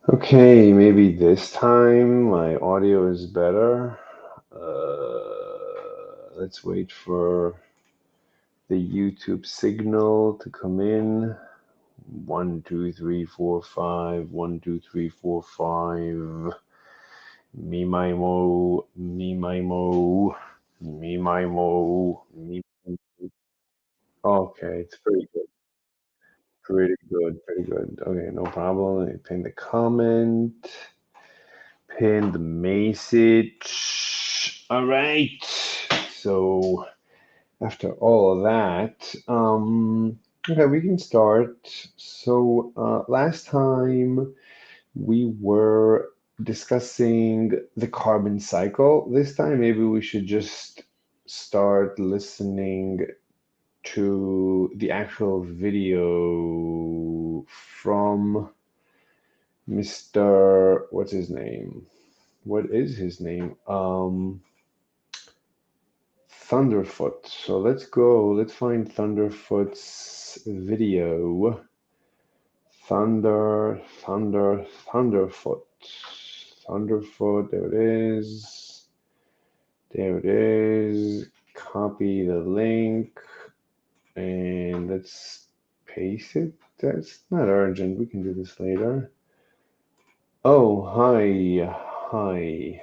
Okay, maybe this time my audio is better. Let's wait for the YouTube signal to come in. 1, 2, 3, 4, 5. 1, 2, 3, 4, 5. Me my mo, me my mo, me my mo, me. Okay, it's pretty good. Pretty good, pretty good. Okay, no problem. Let me pin the comment, pin the message. All right. So after all of that, okay, we can start. So last time we were discussing the carbon cycle. This time, maybe we should just start listening to the actual video from Mr. What's his name? What is his name? Thunderfoot. So let's go. Let's find Thunderfoot's video. Thunderfoot. Thunderfoot. There it is. There it is. Copy the link and let's paste it. That's not urgent. We can do this later. Oh, hi. Hi.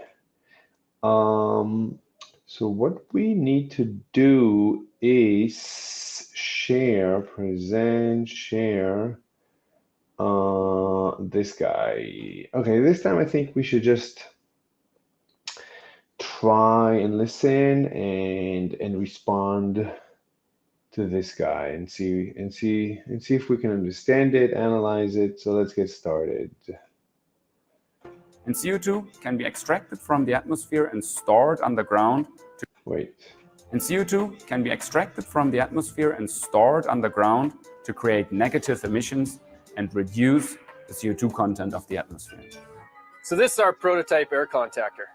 Um, so what we need to do is share, present, share, this guy. Okay, this time I think we should just try and listen and respond to this guy and see if we can understand it, analyze it. So let's get started. And CO2 can be extracted from the atmosphere and stored underground. Wait. And CO2 can be extracted from the atmosphere and stored underground to create negative emissions and reduce the CO2 content of the atmosphere. So this is our prototype air contactor.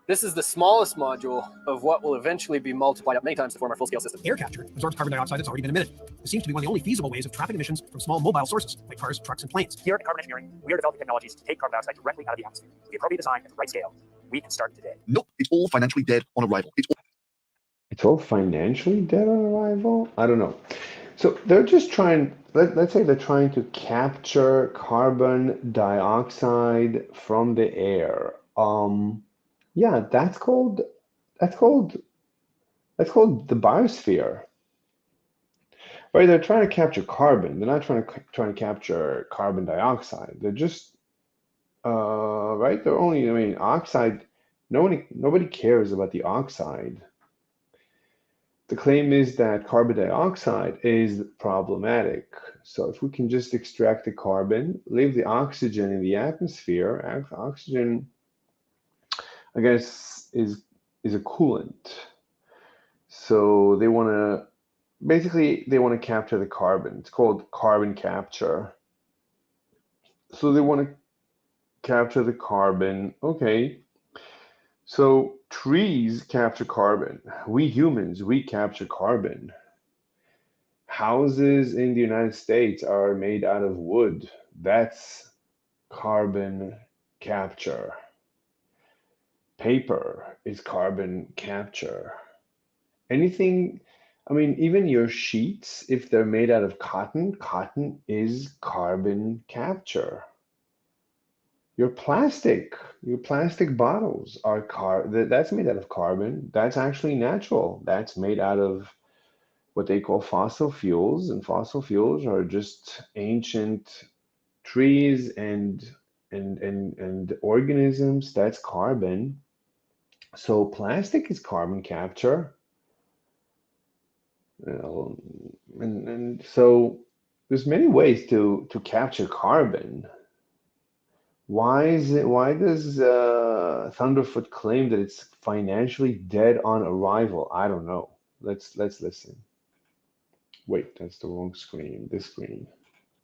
This is the smallest module of what will eventually be multiplied up many times to form our full-scale system. Air capture absorbs carbon dioxide that's already been emitted. This seems to be one of the only feasible ways of trapping emissions from small mobile sources like cars, trucks, and planes. Here at Carbon Engineering, we are developing technologies to take carbon dioxide directly out of the atmosphere. With the appropriate design at the right scale, we can start today. Nope, it's all financially dead on arrival. It's all financially dead on arrival? I don't know. So they're just trying, let's say they're trying to capture carbon dioxide from the air. Yeah, that's called the biosphere. Right? They're trying to capture carbon. They're not trying to capture carbon dioxide. They're just right? They're only, I mean, oxide. Nobody cares about the oxide. The claim is that carbon dioxide is problematic. So if we can just extract the carbon, leave the oxygen in the atmosphere, oxygen, I guess, is a coolant. So they want to basically capture the carbon. It's called carbon capture. So they want to capture the carbon. Okay. So trees capture carbon. We humans, we capture carbon. Houses in the United States are made out of wood. That's carbon capture. Paper is carbon capture. Anything, I mean, even your sheets, if they're made out of cotton, cotton is carbon capture. Your plastic bottles are that's made out of carbon. That's actually natural. That's made out of what they call fossil fuels, and fossil fuels are just ancient trees and organisms. That's carbon. So plastic is carbon capture. You know, and so there's many ways to capture carbon. Why does Thunderfoot claim that it's financially dead on arrival? I don't know. Let's listen. Wait, that's the wrong screen. This screen.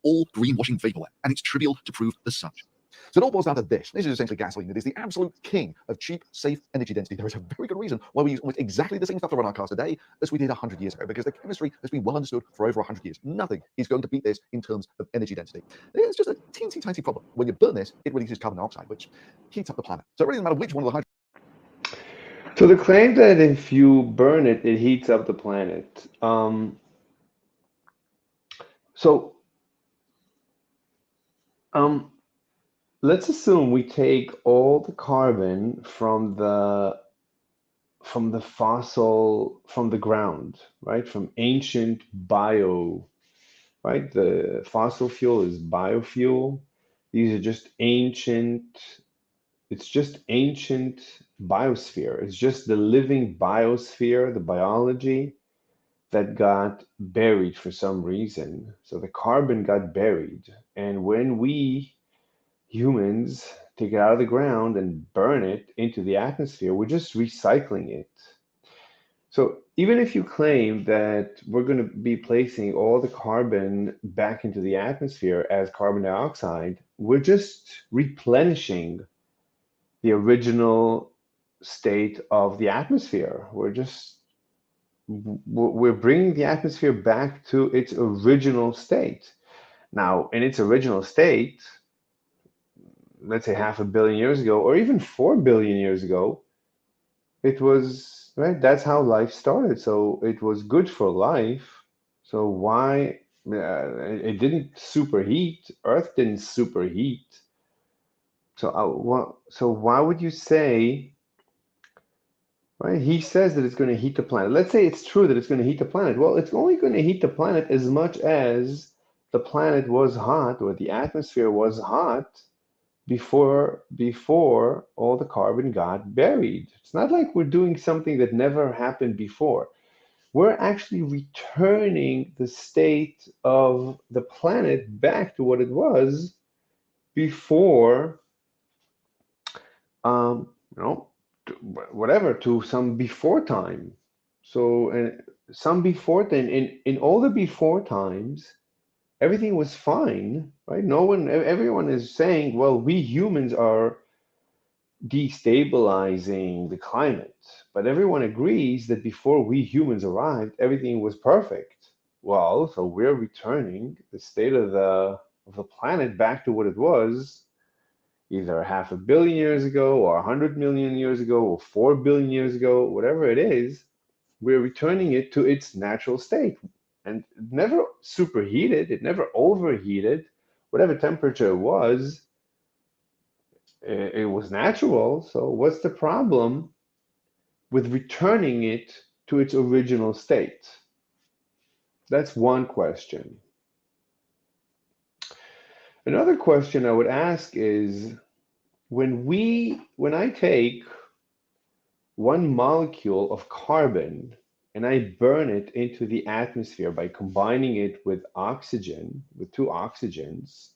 All greenwashing vaporware, and it's trivial to prove as such. So it all boils down to this. This is essentially gasoline. It is the absolute king of cheap, safe energy density. There is a very good reason why we use almost exactly the same stuff to run our cars today as we did 100 years ago, because the chemistry has been well understood for over 100 years. Nothing is going to beat this in terms of energy density. It's just a teensy tiny problem. When you burn this, it releases carbon dioxide, which heats up the planet. So it really doesn't matter which one of the So the claim that if you burn it, it heats up the planet. So um, let's assume we take all the carbon from the ground, right? From ancient bio, right? The fossil fuel is biofuel. These are just ancient, it's just ancient biosphere. It's just the living biosphere, the biology that got buried for some reason. So the carbon got buried. And when we humans take it out of the ground and burn it into the atmosphere, we're just recycling it. So even if you claim that we're going to be placing all the carbon back into the atmosphere as carbon dioxide, we're just replenishing the original state of the atmosphere. We're bringing the atmosphere back to its original state. Now, in its original state, let's say half a billion years ago, or even 4 billion years ago, it was, right, that's how life started. So it was good for life. So why it didn't superheat? Earth didn't superheat. So so why would you say, right? He says that it's going to heat the planet. Let's say it's true that it's going to heat the planet. Well, it's only going to heat the planet as much as the planet was hot, or the atmosphere was hot before all the carbon got buried. It's not like we're doing something that never happened before. We're actually returning the state of the planet back to what it was before, you know, whatever, to some before time. So, some before then, in all the before times, everything was fine, right? Everyone is saying, well, we humans are destabilizing the climate. But everyone agrees that before we humans arrived, everything was perfect. Well, so we're returning the state of the planet back to what it was either half a billion years ago, or 100 million years ago, or 4 billion years ago, whatever it is, we're returning it to its natural state. And it never superheated, it never overheated. Whatever temperature it was, it was natural. So what's the problem with returning it to its original state? That's one question. Another question I would ask is, when I take one molecule of carbon and I burn it into the atmosphere by combining it with oxygen, with two oxygens,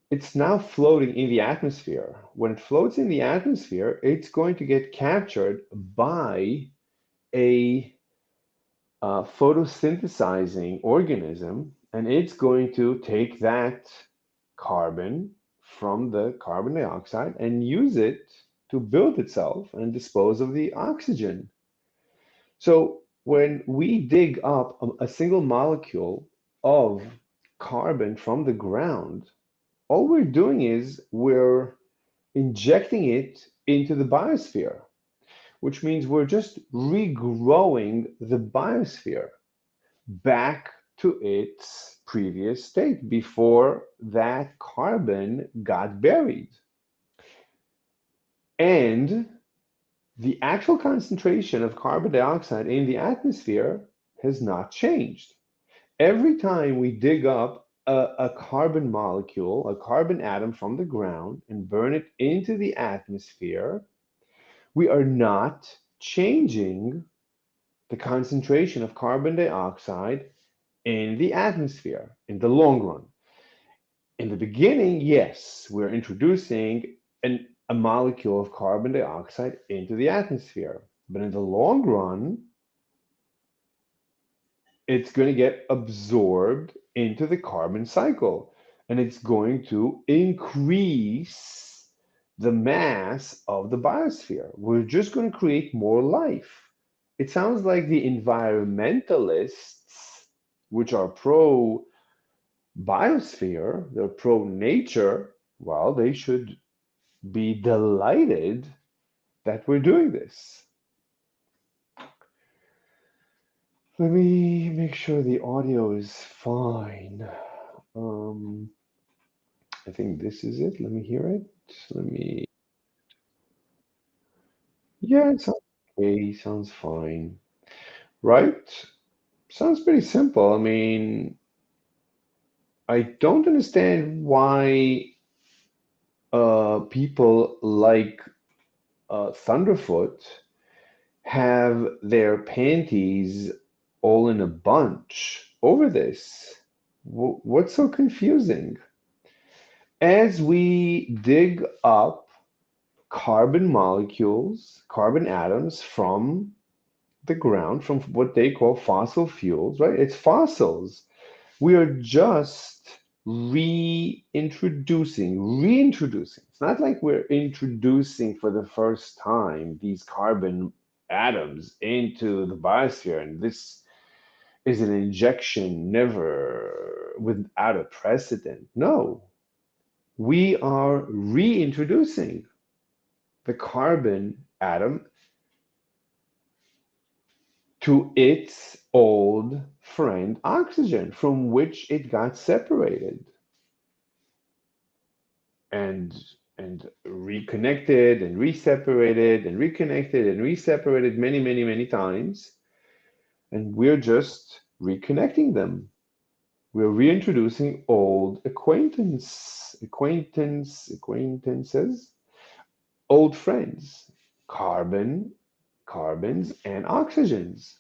it's now floating in the atmosphere. When it floats in the atmosphere, it's going to get captured by a photosynthesizing organism, and it's going to take that carbon from the carbon dioxide and use it to build itself and dispose of the oxygen. So when we dig up a single molecule of carbon from the ground, all we're doing is we're injecting it into the biosphere, which means we're just regrowing the biosphere back to its previous state before that carbon got buried. And the actual concentration of carbon dioxide in the atmosphere has not changed. Every time we dig up a carbon molecule, a carbon atom from the ground, and burn it into the atmosphere, we are not changing the concentration of carbon dioxide in the atmosphere in the long run. In the beginning, yes, we're introducing a molecule of carbon dioxide into the atmosphere. But in the long run, it's going to get absorbed into the carbon cycle. and it's going to increase the mass of the biosphere. We're just going to create more life. It sounds like the environmentalists, which are pro biosphere, they're pro nature, well, they should be delighted that we're doing this. Let me make sure the audio is fine. I think this is it. Let me hear it. Let me. Yeah, it sounds okay. Sounds fine. Right? Sounds pretty simple. I mean, I don't understand why people like Thunderfoot have their panties all in a bunch over this. What's so confusing? As we dig up carbon molecules, carbon atoms from the ground, from what they call fossil fuels, right? It's fossils. We are just reintroducing. It's not like we're introducing for the first time these carbon atoms into the biosphere, and this is an injection never without a precedent. No, we are reintroducing the carbon atom to its old friend oxygen, from which it got separated and reconnected and reseparated and reconnected and reseparated many times. And we're just reconnecting them. We're reintroducing old acquaintances, old friends, carbons and oxygens.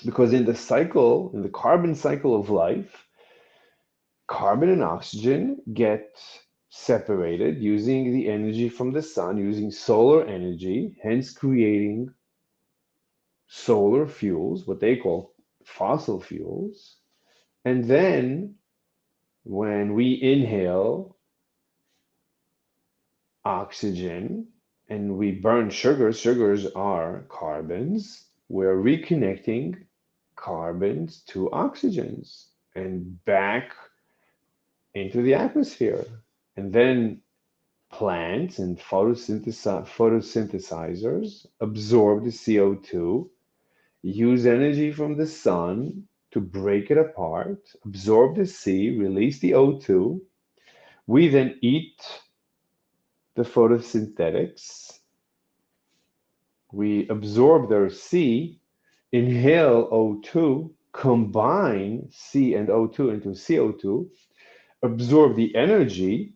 Because in the carbon cycle of life, carbon and oxygen get separated using the energy from the sun, using solar energy, hence creating solar fuels, what they call fossil fuels. And then when we inhale oxygen and we burn sugars are carbons, we're reconnecting carbons to oxygens and back into the atmosphere. And then plants and photosynthesizers absorb the CO2, use energy from the sun to break it apart, absorb the C, release the O2. We then eat the photosynthetics. We absorb their C, inhale O2, combine C and O2 into CO2, absorb the energy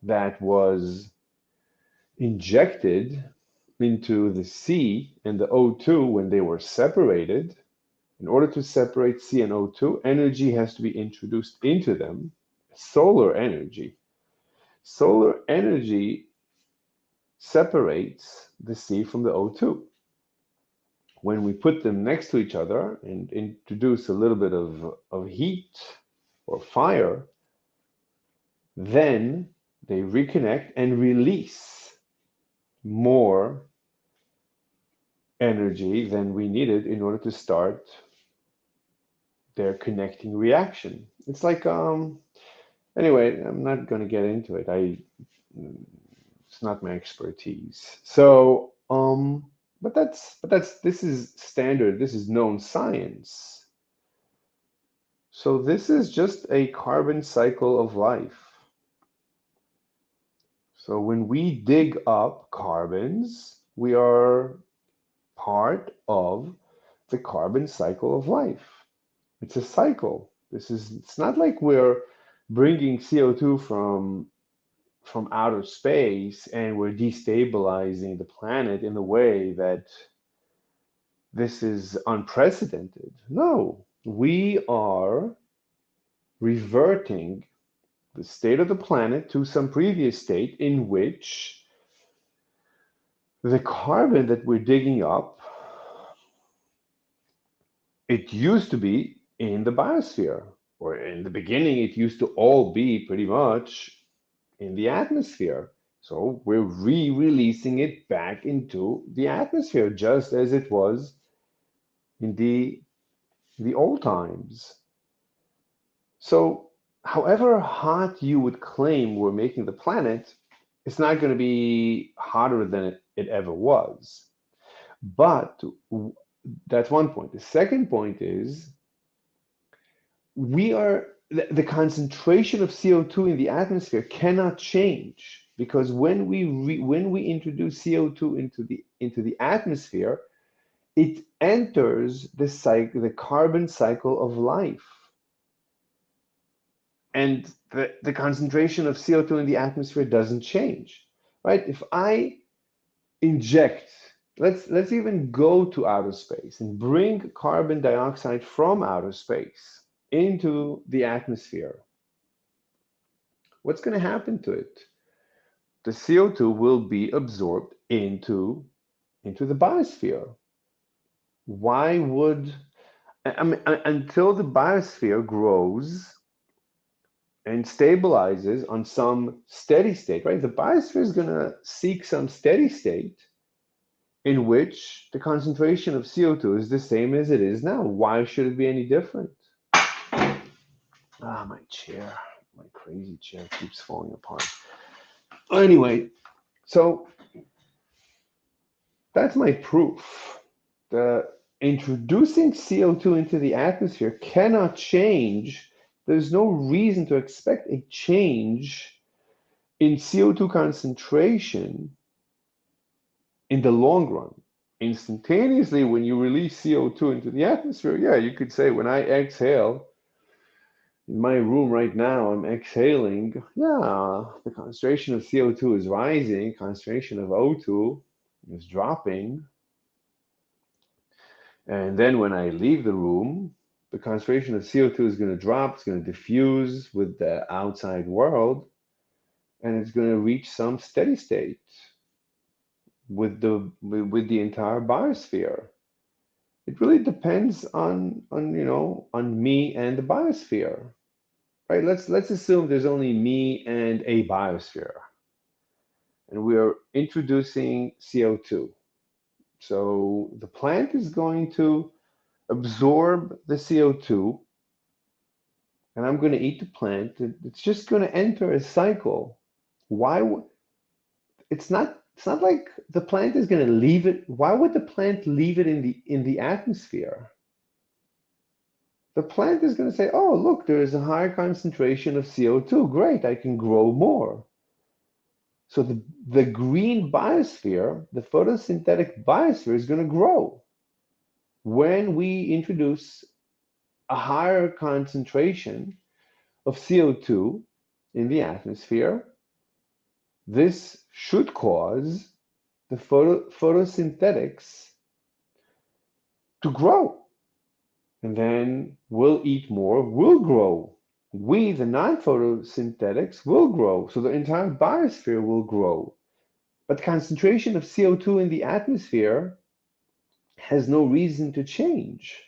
that was injected into the C and the O2 when they were separated. In order to separate C and O2, energy has to be introduced into them, solar energy. Solar energy separates the C from the O2. When we put them next to each other and introduce a little bit of heat or fire, then they reconnect and release more energy than we needed in order to start their connecting reaction. It's like anyway, I'm not going to get into it. It's not my expertise. So but this is standard, this is known science. So this is just a carbon cycle of life. So when we dig up carbons, we are part of the carbon cycle of life. It's a cycle. It's not like we're bringing CO2 from outer space and we're destabilizing the planet in a way that this is unprecedented. No, we are reverting the state of the planet to some previous state in which the carbon that we're digging up, it used to be in the biosphere, or in the beginning, it used to all be pretty much in the atmosphere. So we're re-releasing it back into the atmosphere, just as it was in the old times. So, however hot you would claim we're making the planet, it's not going to be hotter than it ever was. But that's one point. The second point is the concentration of CO2 in the atmosphere cannot change because when we introduce CO2 into the atmosphere, it enters the carbon cycle of life. And the concentration of CO2 in the atmosphere doesn't change, right? If I inject, let's even go to outer space and bring carbon dioxide from outer space into the atmosphere, what's going to happen to it? The CO2 will be absorbed into the biosphere. Why would I mean, until the biosphere grows and stabilizes on some steady state, right? The biosphere is going to seek some steady state in which the concentration of CO2 is the same as it is now. Why should it be any different? Ah, my chair, my crazy chair keeps falling apart. Anyway, so that's my proof. The introducing CO2 into the atmosphere cannot change. There's no reason to expect a change in CO2 concentration in the long run. Instantaneously, when you release CO2 into the atmosphere, yeah, you could say when I exhale, in my room right now, I'm exhaling, yeah, the concentration of CO2 is rising, concentration of O2 is dropping. And then when I leave the room, the concentration of CO2 is going to drop, it's going to diffuse with the outside world, and it's going to reach some steady state with the entire biosphere. It really depends on me and the biosphere. Right? Let's assume there's only me and a biosphere, and we are introducing CO2. So the plant is going to absorb the CO2, and I'm going to eat the plant. It's just going to enter a cycle. Why would it's not like the plant is going to leave it. Why would the plant leave it in the atmosphere? The plant is going to say, oh, look, there is a higher concentration of CO2. Great, I can grow more. So the green biosphere, the photosynthetic biosphere, is going to grow when we introduce a higher concentration of CO2 in the atmosphere. This should cause the photosynthetics to grow. And then we'll eat more, we'll grow. We, the non-photosynthetics, will grow. So the entire biosphere will grow. But the concentration of CO2 in the atmosphere has no reason to change.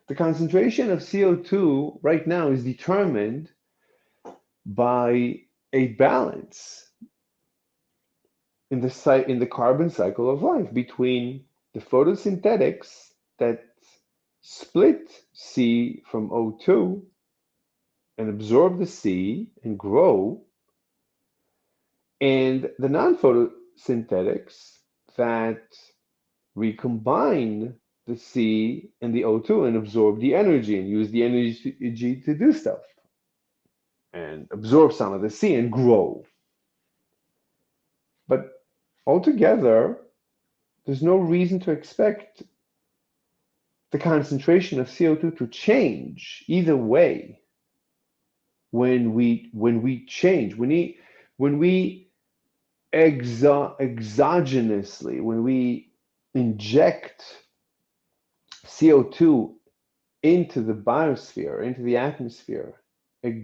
The concentration of CO2 right now is determined by a balance in the carbon cycle of life between the photosynthetics that split C from O2 and absorb the C and grow, and the non-photosynthetics that recombine the C and the O2 and absorb the energy and use the energy to do stuff and absorb some of the C and grow. But altogether, there's no reason to expect the concentration of CO2 to change either way when we change, when we exogenously, when we inject CO2 into the biosphere, into the atmosphere. I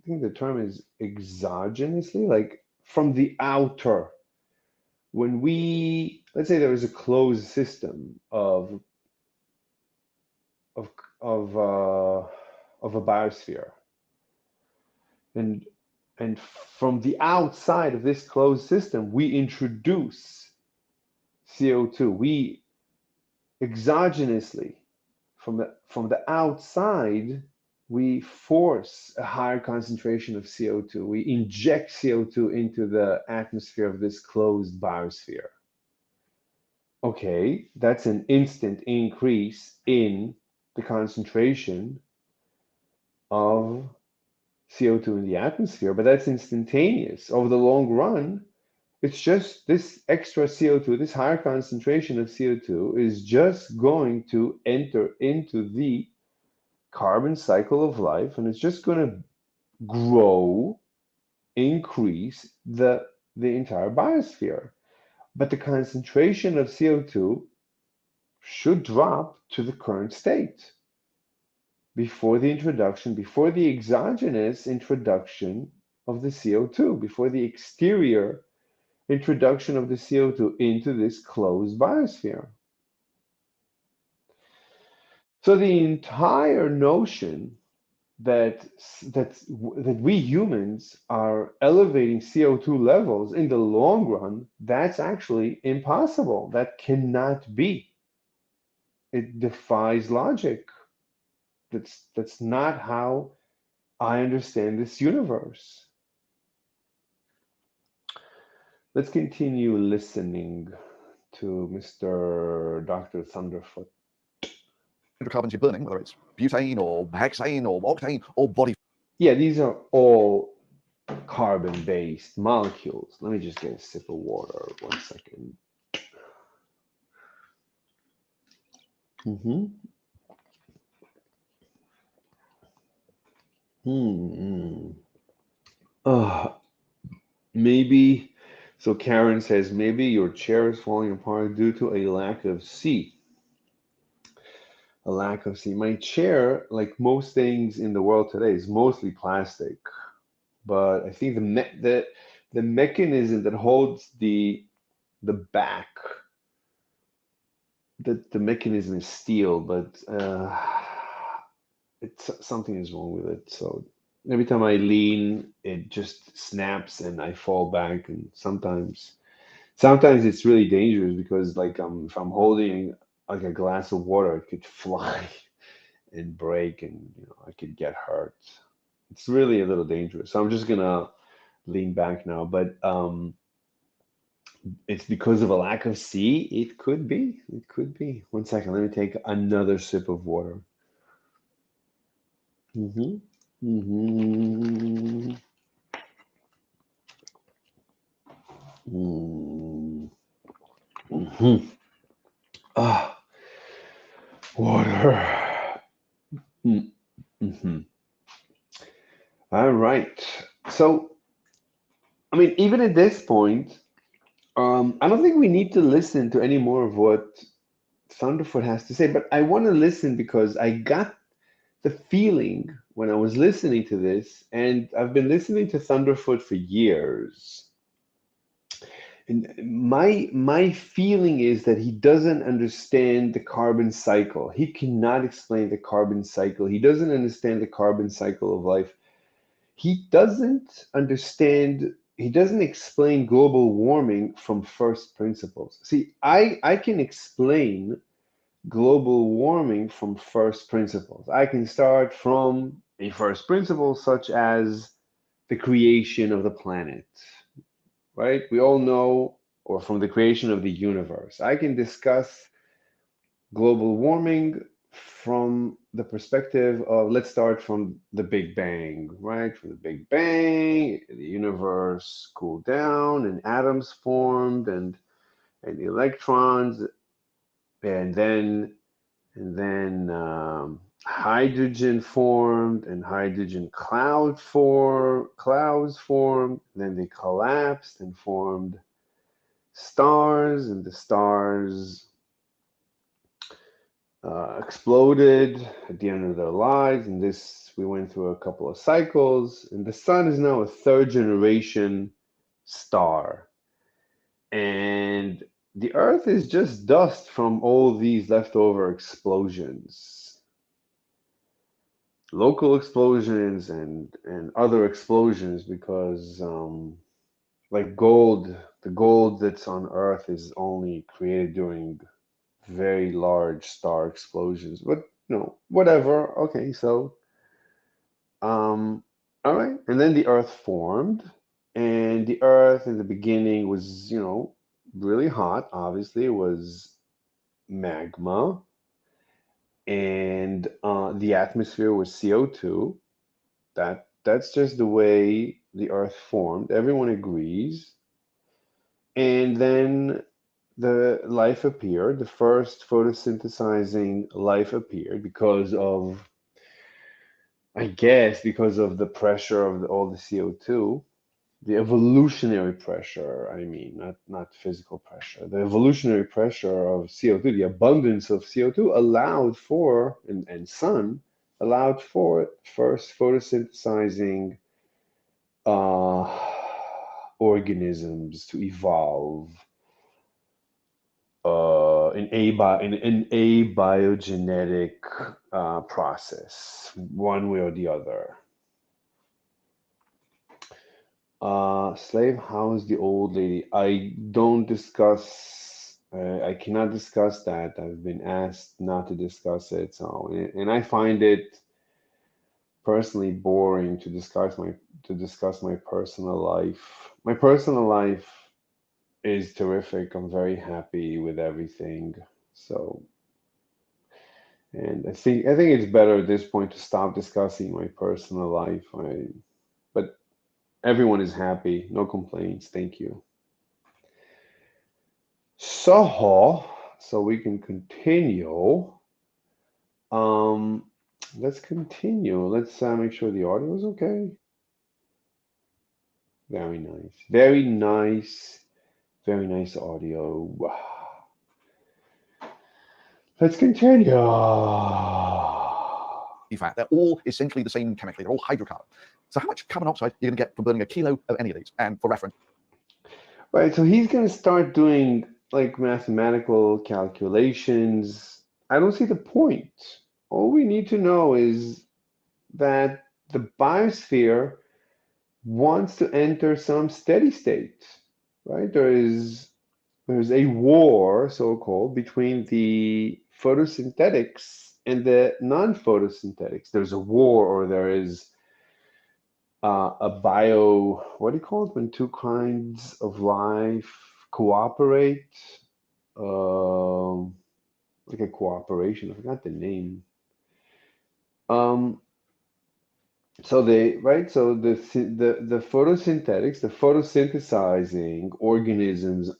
think the term is exogenously, like from the outer. When let's say there is a closed system of of a biosphere. And and from the outside of this closed system, we introduce CO2. We exogenously, from the outside, we force a higher concentration of CO2. We inject CO2 into the atmosphere of this closed biosphere. Okay, that's an instant increase in the concentration of CO2 in the atmosphere, but that's instantaneous. Over the long run, it's just this extra CO2, this higher concentration of CO2 is just going to enter into the carbon cycle of life, and it's just going to grow, increase the entire biosphere. But the concentration of CO2 should drop to the current state before the exogenous introduction of the CO2, before the exterior introduction of the CO2 into this closed biosphere. So the entire notion that we humans are elevating CO2 levels in the long run, that's actually impossible. That cannot be. It defies logic. That's not how I understand this universe. Let's continue listening to Mr. Dr. Thunderfoot. Hydrocarbons you're burning, whether it's butane or hexane or octane or body. Yeah, these are all carbon-based molecules. Let me just get a sip of water. 1 second. Mm-hmm. Maybe, so Karen says, maybe your chair is falling apart due to a lack of C. A lack of C. My chair, like most things in the world today, is mostly plastic. But I think the mechanism that holds the back, the mechanism is steel, but something is wrong with it. So every time I lean, it just snaps and I fall back. And sometimes it's really dangerous because like if I'm holding like a glass of water, it could fly and break, and I could get hurt. It's really a little dangerous. So I'm just gonna lean back now. But it's because of a lack of C. It could be. It could be. 1 second. Let me take another sip of water. Mm-hmm. Mm-hmm. Mm-hmm. Ah, water. Mm-hmm. All right. So, I mean, even at this point, I don't think we need to listen to any more of what Thunderfoot has to say, but I want to listen because I got the feeling when I was listening to this, and I've been listening to Thunderfoot for years. And my feeling is that he doesn't understand the carbon cycle. He cannot explain the carbon cycle. He doesn't understand the carbon cycle of life. He doesn't explain global warming from first principles. See, I can explain global warming from first principles. I can start from a first principle such as the creation of the planet, right? We all know, or from the creation of the universe. I can discuss global warming from the perspective of, let's start from the Big Bang, right? From the Big Bang, the universe cooled down and atoms formed and electrons, and then hydrogen formed and hydrogen clouds formed. Then they collapsed and formed stars, and the stars exploded at the end of their lives. And this, we went through a couple of cycles, and the sun is now a third generation star. And the earth is just dust from all these leftover explosions. local explosions and other explosions because like gold, the gold that's on Earth is only created during very large star explosions. But whatever. Okay, so all right, and then the Earth formed, and the Earth in the beginning was, really hot. Obviously, it was magma, and the atmosphere was CO2. That's just the way the Earth formed. Everyone agrees. And then the life appeared. The first photosynthesizing life appeared because of, I guess, because of the pressure of all the CO2, the evolutionary pressure, I mean, not physical pressure. The evolutionary pressure of CO2, the abundance of CO2 allowed for, and sun allowed for first photosynthesizing uh, organisms to evolve in a biogenetic process, one way or the other. Slave House, the old lady. I don't discuss. I cannot discuss that. I've been asked not to discuss it. So, and I find it personally boring to discuss my personal life. My personal life is terrific. I'm very happy with everything. So, and I think it's better at this point to stop discussing my personal life. But everyone is happy. No complaints. Thank you. So we can continue. Um, let's continue. Let's make sure the audio is okay. Very nice. Very nice. Very nice audio. Let's continue. fat. They're all essentially the same chemically. They're all hydrocarbon. So how much carbon dioxide you're going to get from burning a kilo of any of these? And for reference, Right, so he's going to start doing like mathematical calculations. I don't see the point. All we need to know is that the biosphere wants to enter some steady state, right? There's a war, so-called, between the photosynthetics and the non-photosynthetics. There's a war, or there is what do you call it when two kinds of life cooperate? Um, like a cooperation. I forgot the name. Um, so they, right? So the photosynthetics, the photosynthesizing organisms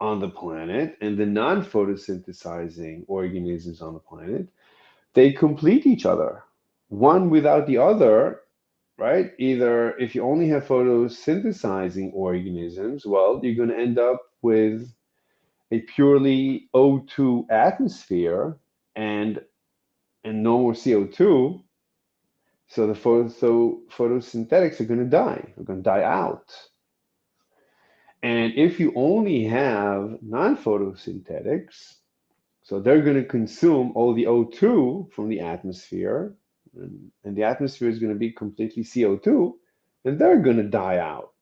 on the planet, and the non-photosynthesizing organisms on the planet, they complete each other. One without the other, right? Either if you only have photosynthesizing organisms, well, you're going to end up with a purely O2 atmosphere and no more CO2. So photosynthetics are going to die. They're going to die out. And if you only have non-photosynthetics, so they're going to consume all the O2 from the atmosphere, and the atmosphere is going to be completely CO2, and they're going to die out.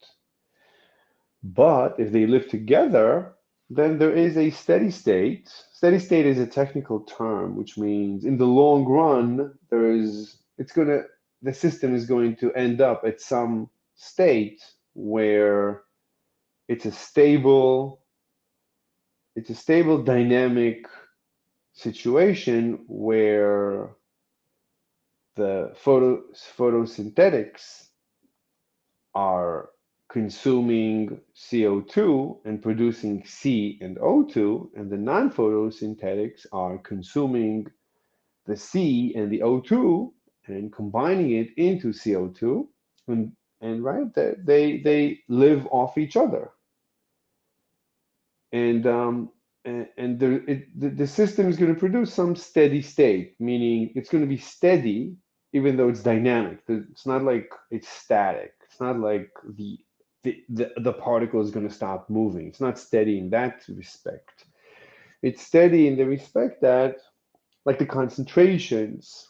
But if they live together, then there is a steady state. Steady state is a technical term, which means in the long run, the system is going to end up at some state where it's a stable, dynamic situation where the photosynthetics are consuming CO2 and producing C and O2, and the non-photosynthetics are consuming the C and the O2 and combining it into CO2, and right, they live off each other. And the system is going to produce some steady state, meaning it's going to be steady even though it's dynamic. It's not like it's static. It's not like the particle is going to stop moving. It's not steady in that respect. It's steady in the respect that, like, the concentrations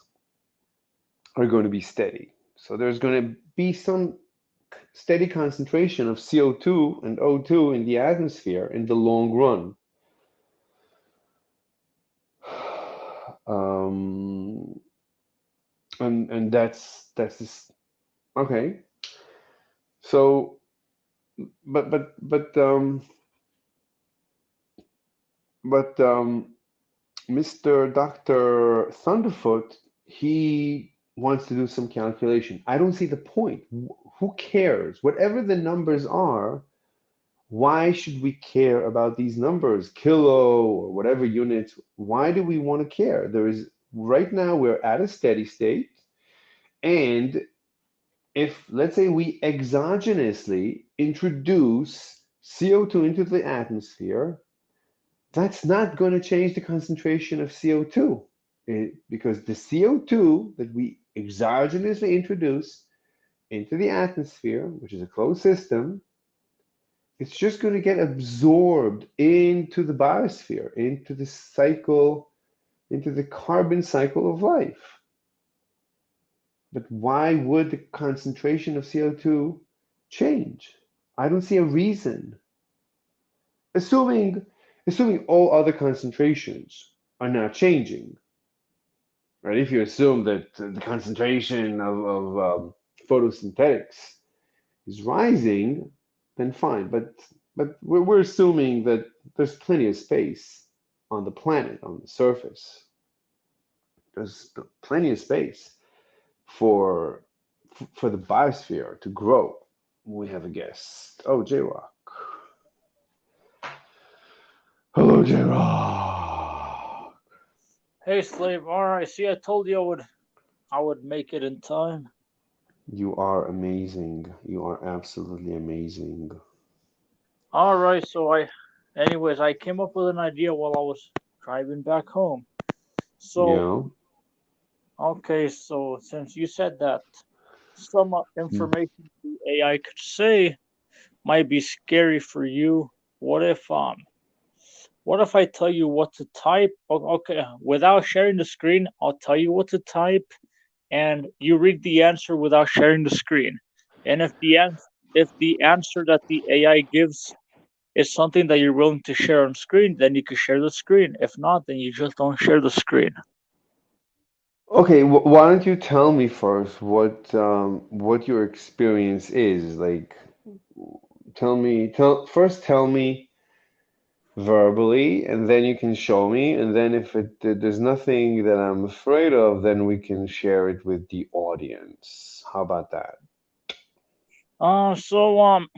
are going to be steady. So there's going to be some steady concentration of CO2 and O2 in the atmosphere in the long run. Um, and that's this, okay. So, but but but um, but Mr. Dr. Thunderfoot, he wants to do some calculation. I don't see the point. Who cares? Whatever the numbers are, why should we care about these numbers, kilo or whatever units? Why do we want to care? There is right now we're at a steady state, and if let's say we exogenously introduce CO2 into the atmosphere, that's not going to change the concentration of CO2 because the CO2 that we exogenously introduce into the atmosphere, which is a closed system, it's just going to get absorbed into the biosphere, into the cycle, into the carbon cycle of life. But why would the concentration of CO2 change? I don't see a reason. Assuming assuming all other concentrations are not changing, right? If you assume that the concentration of photosynthetics is rising, then fine. But we're assuming that there's plenty of space on the planet, on the surface. There's plenty of space for for the biosphere to grow. We have a guest. Oh, J Rock. Hello, J Rock. Hey, Slave. All right. See, I told you I would make it in time. You are amazing. You are absolutely amazing. All right. Anyways, I came up with an idea while I was driving back home. So, Yeah. okay. So, since you said that some information the AI could say might be scary for you, what if I tell you what to type? Okay, without sharing the screen, I'll tell you what to type, and you read the answer without sharing the screen. And if the answer that the AI gives is something that you're willing to share on screen, then you can share the screen. If not, then you just don't share the screen. Okay, why don't you tell me first what your experience is? Like, tell me verbally, and then you can show me, and then if there's nothing that I'm afraid of, then we can share it with the audience. How about that? Uh so um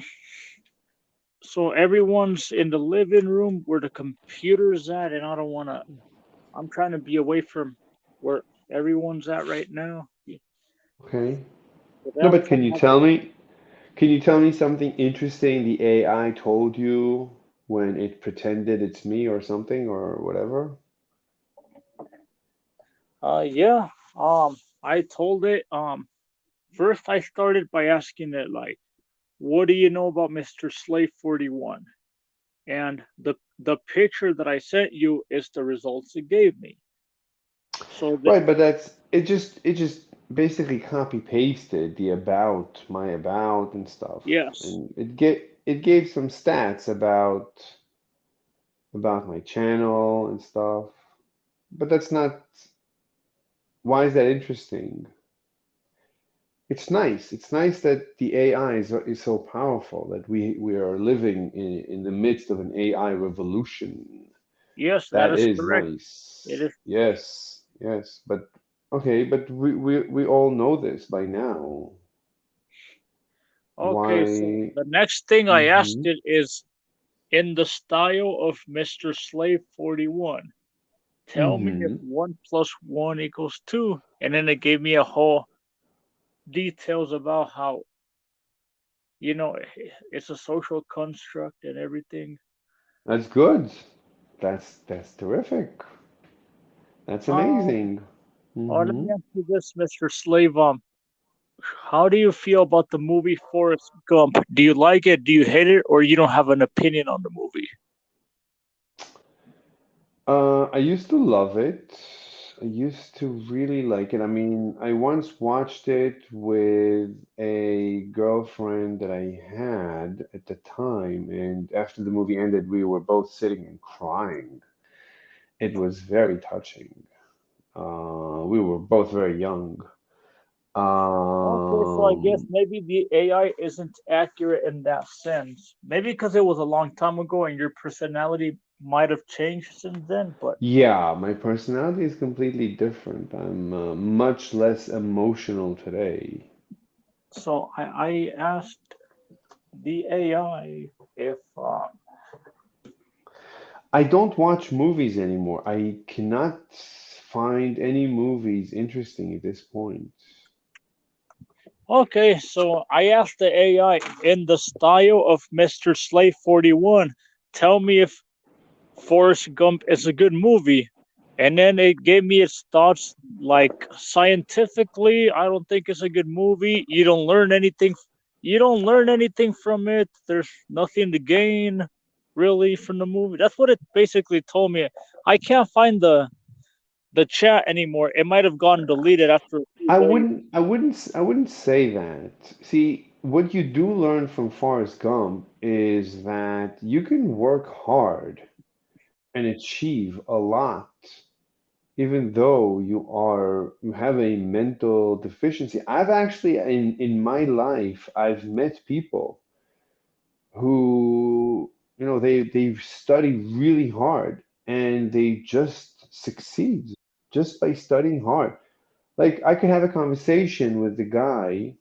so everyone's in the living room where the computer's at, and I'm trying to be away from where everyone's at right now. Okay. But No, I'm but trying to have can you tell me something interesting the AI told you when it pretended it's me or something or whatever? yeah. I told it. First I started by asking it like, "What do you know about Mr. Slave 41?" And the picture that I sent you is the results it gave me. So that Right, but it just basically copy pasted the about, my about and stuff. yes, And it gave some stats about my channel and stuff. But that's not, why is that interesting? It's nice. It's nice that the AI is so powerful that we are living in the midst of an AI revolution. yes, that That is is correct. It nice. is. Yes, yes. But okay, but we all know this by now. Okay, so Why? the next thing I asked Hmm. it is in the style of Mr. Slave 41. Tell me if Hmm. 1 plus 1 equals 2. And then it gave me a whole details about how, it's a social construct and everything. That's good. That's terrific. That's Um, amazing. let Hmm. me ask you this, Mr. Slave. How do you feel about the movie Forrest Gump? Do you like it? Do you hate it? Or you don't have an opinion on the movie? I used to love it. I used to really like it. I mean, I once watched it with a girlfriend that I had at the time, and after the movie ended, we were both sitting and crying. It was very touching. We were both very young. Okay, so I guess Um, maybe the AI isn't accurate in that sense. Maybe because it was a long time ago and your personality might have changed since then, but yeah, my personality is completely different. I'm much less emotional today. so I asked the AI if I don't watch movies anymore. I cannot find any movies interesting at this point. okay, so I asked the AI in the style of Mr. Slave 41, tell me if Forrest Gump is a good movie. And then it gave me its thoughts like scientifically, I don't think it's a good movie. You don't learn anything. You don't learn anything from it. There's nothing to gain really from the movie. That's what it basically told me. I can't find the chat anymore. It might have gone deleted after a few days. I wouldn't say that. See, what you do learn from Forrest Gump is that you can work hard and achieve a lot, even though you have a mental deficiency. I've actually in my life, I've met people who, they've studied really hard and they just succeed just by studying hard. Like I could have a conversation with the guy.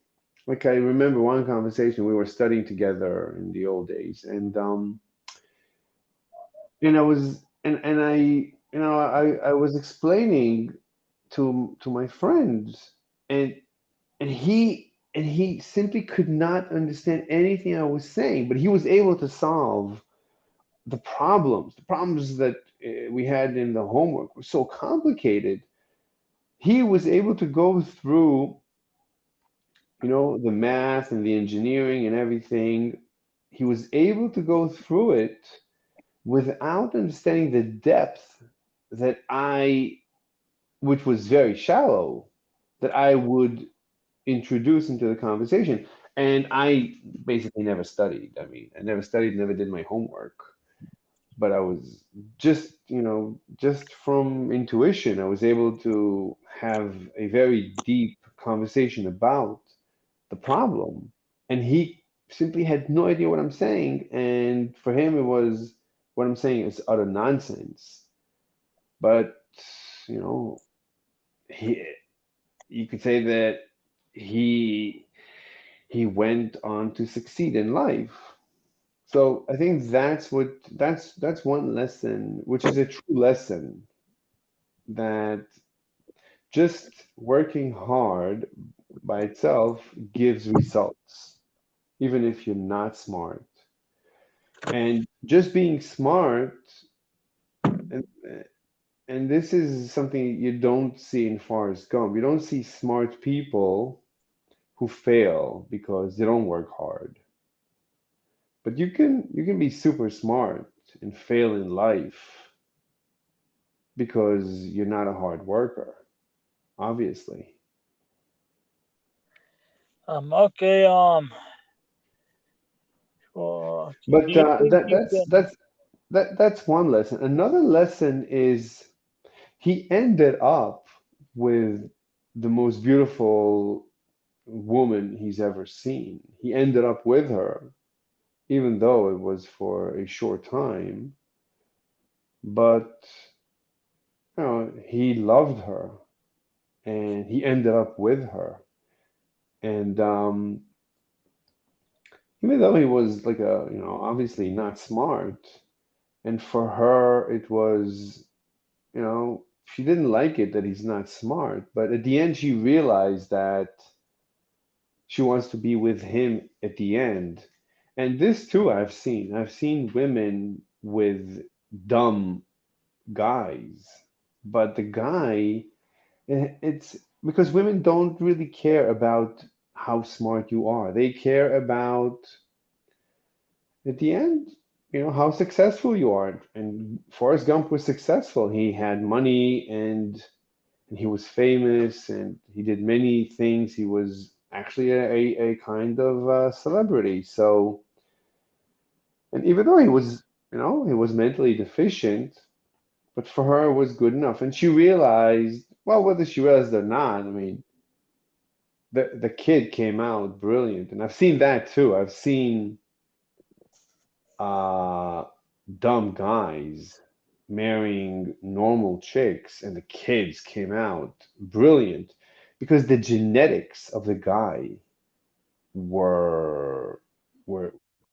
Like I remember one conversation we were studying together in the old days, and I was and I was explaining to my friends, and he simply could not understand anything I was saying, but he was able to solve the problems that we had in the homework were so complicated. He was able to go through, the math and the engineering and everything. He was able to go through it without understanding the depth that which was very shallow, that I would introduce into the conversation. And I basically never studied. I mean, I never studied, never did my homework. But I was just from intuition, I was able to have a very deep conversation about the problem. And he simply had no idea what I'm saying. And for him, it was what I'm saying is utter nonsense. But, you know, he, you could say that he he went on to succeed in life. So I think that's one lesson, which is a true lesson, that just working hard by itself gives results, even if you're not smart. And just being smart, and and this is something you don't see in Forrest Gump. You don't see smart people who fail because they don't work hard. But you can be super smart and fail in life because you're not a hard worker, obviously. Okay, do But you think that you can? that's one lesson. Another lesson is he ended up with the most beautiful woman he's ever seen. He ended up with her, even though it was for a short time. But he loved her, and he ended up with her. And even though he was like obviously not smart, and for her it was, she didn't like it that he's not smart. But at the end, she realized that she wants to be with him at the end. And this too, I've seen women with dumb guys, but the guy, it's because women don't really care about how smart you are. They care about, at the end, how successful you are. And Forrest Gump was successful. He had money, and and he was famous, and he did many things. He was actually a kind of celebrity. So, and even though he was, he was mentally deficient, but for her it was good enough. And she realized, well, whether she realized it or not, I mean, the kid came out brilliant, and I've seen that too. I've seen uh, dumb guys marrying normal chicks, and the kids came out brilliant because the genetics of the guy were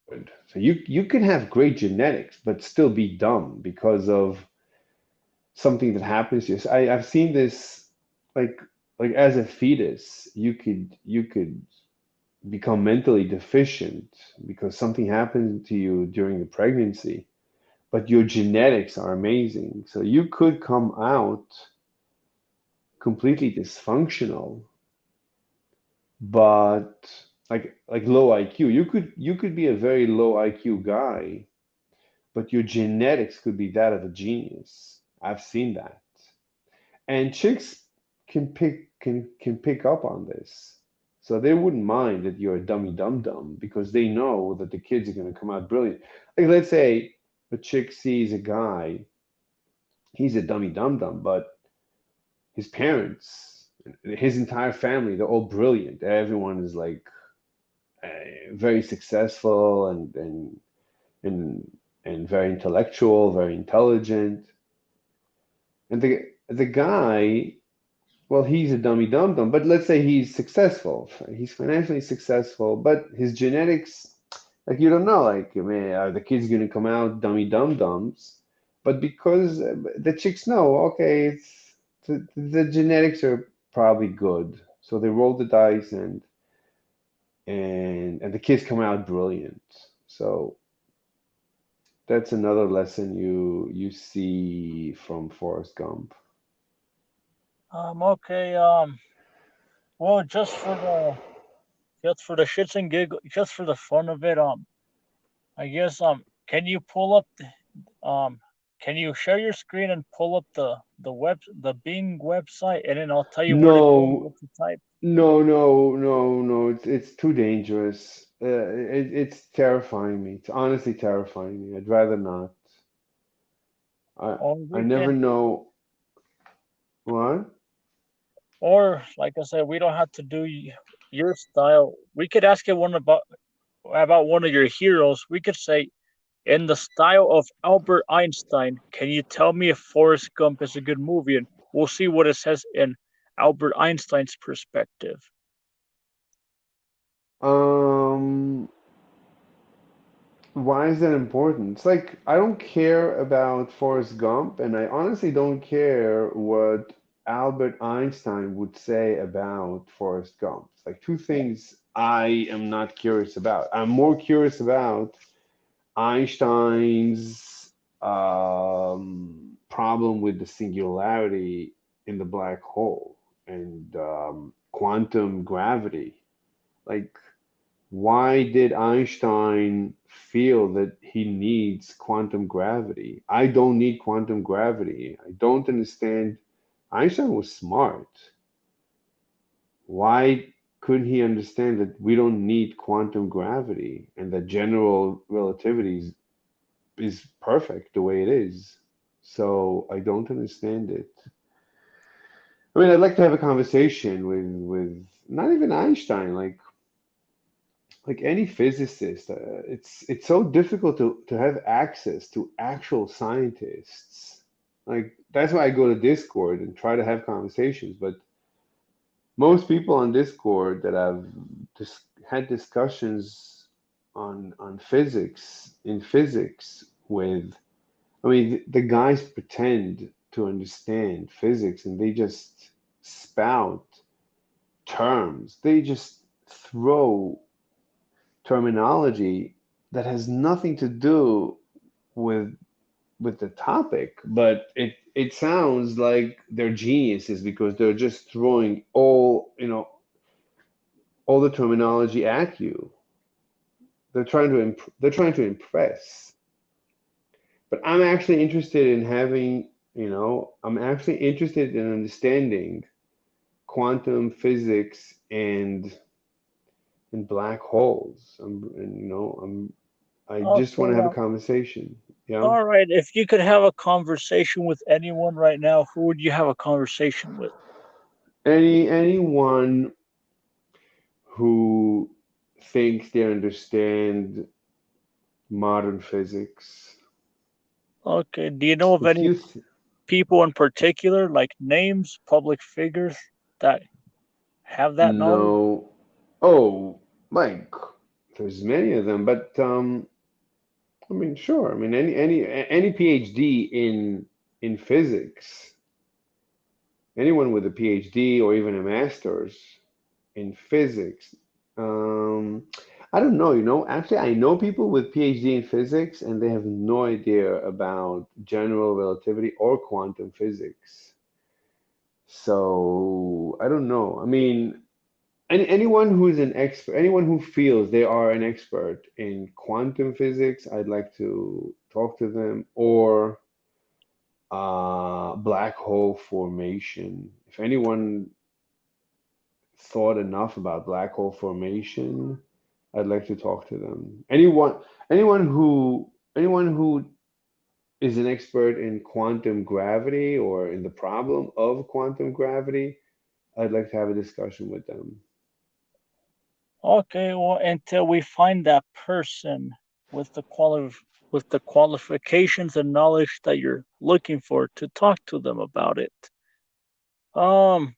good. So you can have great genetics, but still be dumb because of something that happens to you. So I've seen this like as a fetus, you could become mentally deficient because something happened to you during the pregnancy, but your genetics are amazing. So you could come out completely dysfunctional, but like low IQ. You could be a very low IQ guy, but your genetics could be that of a genius. I've seen that. And chicks can pick up on this. So they wouldn't mind that you're a dummy dum dum because they know that the kids are going to come out brilliant. Like let's say a chick sees a guy, he's a dummy dum dum, but his parents, his entire family, they're all brilliant. Everyone is like very successful and and very intellectual, very intelligent. And the guy, well, he's a dummy dum dum, but let's say he's successful. He's financially successful, but his genetics, like you don't know, like I mean, are the kids gonna come out dummy dum dums? But because the chicks know, okay, it's the genetics are probably good, so they roll the dice and the kids come out brilliant. So that's another lesson you see from Forrest Gump. Okay. Well, just for the shits and giggles, just for the fun of it, I guess, can you pull up, can you share your screen and pull up the Bing website, and then I'll tell you where to go and No, what to type. no, no, no, no. It's too dangerous. It's terrifying me. It's honestly terrifying me. I'd rather not. I Or I we never can, know what. or like I said, we don't have to do your style. We could ask you one about one of your heroes. We could say, in the style of Albert Einstein, can you tell me if Forrest Gump is a good movie? And we'll see what it says in Albert Einstein's perspective. Um, why is that important? It's like I don't care about Forrest Gump, and I honestly don't care what Albert Einstein would say about Forrest Gump. It's like two things I am not curious about. I'm more curious about Einstein's problem with the singularity in the black hole and quantum gravity. Like, why did Einstein feel that he needs quantum gravity? I don't need quantum gravity. I don't understand. Einstein was smart. Why couldn't he understand that we don't need quantum gravity and that general relativity is perfect the way it is? So I don't understand it. I mean, I'd like to have a conversation with not even Einstein, like any physicist. It's so difficult to have access to actual scientists. Like that's why I go to Discord and try to have conversations. But most people on Discord that I've just had discussions on physics in physics with, I mean, the guys pretend to understand physics and they just spout terms. They just throw terminology that has nothing to do with the topic, but it sounds like they're geniuses because they're just throwing all the terminology at you. They're trying to impress. But I'm actually interested in having You know, I'm actually interested in understanding quantum physics and black holes. I just want to Okay, have a conversation. Yeah. all right. If you could have a conversation with anyone right now, who would you have a conversation with? Anyone who thinks they understand modern physics. Okay. Do you know of If any you people in particular, like names, public figures that have that knowledge? know, oh, like there's many of them, but I mean, sure. I mean, any PhD in physics, anyone with a PhD or even a master's in physics. Um, I don't know, you know. Actually, I know people with PhD in physics, and they have no idea about general relativity or quantum physics. So I don't know. I mean, anyone who's an expert, anyone who feels they are an expert in quantum physics, I'd like to talk to them, or black hole formation. If anyone thought enough about black hole formation, I'd like to talk to them. Anyone who is an expert in quantum gravity or in the problem of quantum gravity, I'd like to have a discussion with them. Okay, well, until we find that person with with the qualifications and knowledge that you're looking for to talk to them about it. Um,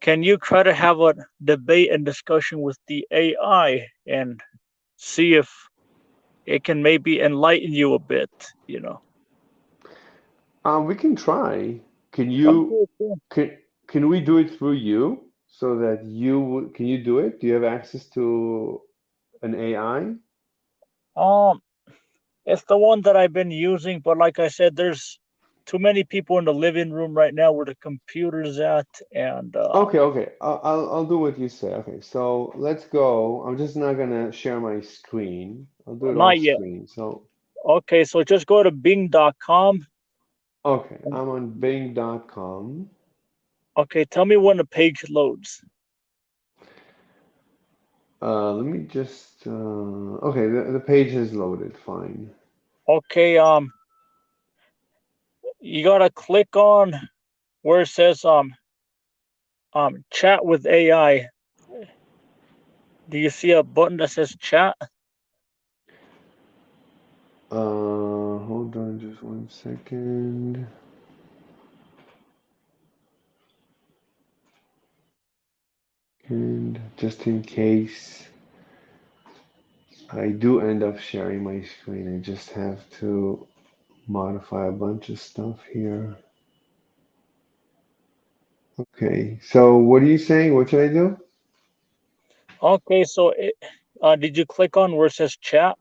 can you try to have a debate and discussion with the AI and see if it can maybe enlighten you a bit, you know? We can try. Can you Okay, cool. can can we do it through you so that can you do it? Do you have access to an AI? Um, it's the one that I've been using, but like I said, there's too many people in the living room right now where the computer's at, and Okay, okay. I'll do what you say. Okay, so let's go. I'm just not gonna share my screen. I'll do it not off yet. screen. So Okay, so just go to bing.com. okay, I'm on bing.com. Okay, tell me when the page loads. Let me just okay, the page is loaded. Fine. Okay, you gotta click on where it says chat with AI. Do you see a button that says chat? Hold on just 1 second. And just in case I do end up sharing my screen, I just have to modify a bunch of stuff here. Okay, so what are you saying? What should I do? Okay, so did you click on where it says chat?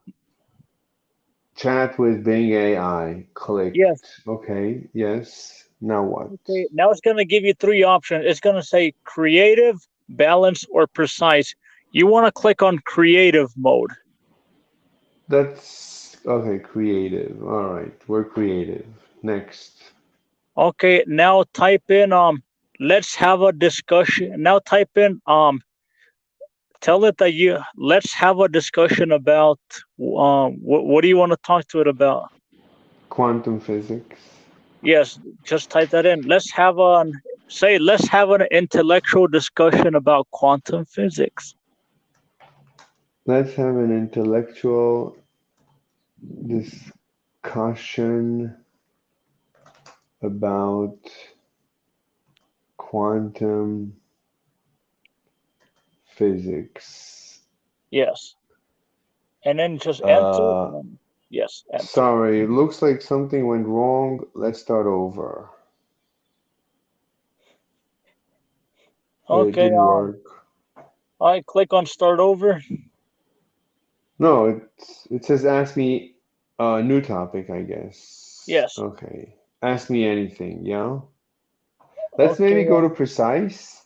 Chat with Bing AI. Yes. Clicked. Okay, yes. Now what? Okay, now it's gonna give you three options. It's gonna say creative, balanced, or precise. You want to click on creative mode. That's okay, creative. All right, we're creative. Next. Okay, now type in let's have a discussion. Now type in tell it that you let's have a discussion about what do you want to talk to it about? Quantum physics. Yes, just type that in. Let's have an intellectual discussion about quantum physics. Let's have an intellectual discussion about quantum physics. Yes, and then just enter. Uh, Yes, enter. Sorry, looks like something went wrong. Let's start over. It Okay, didn't work. I click on start over. No, it says ask me a new topic, I guess. Yes. Okay. Ask me anything, yeah? Let's Okay. maybe go to precise.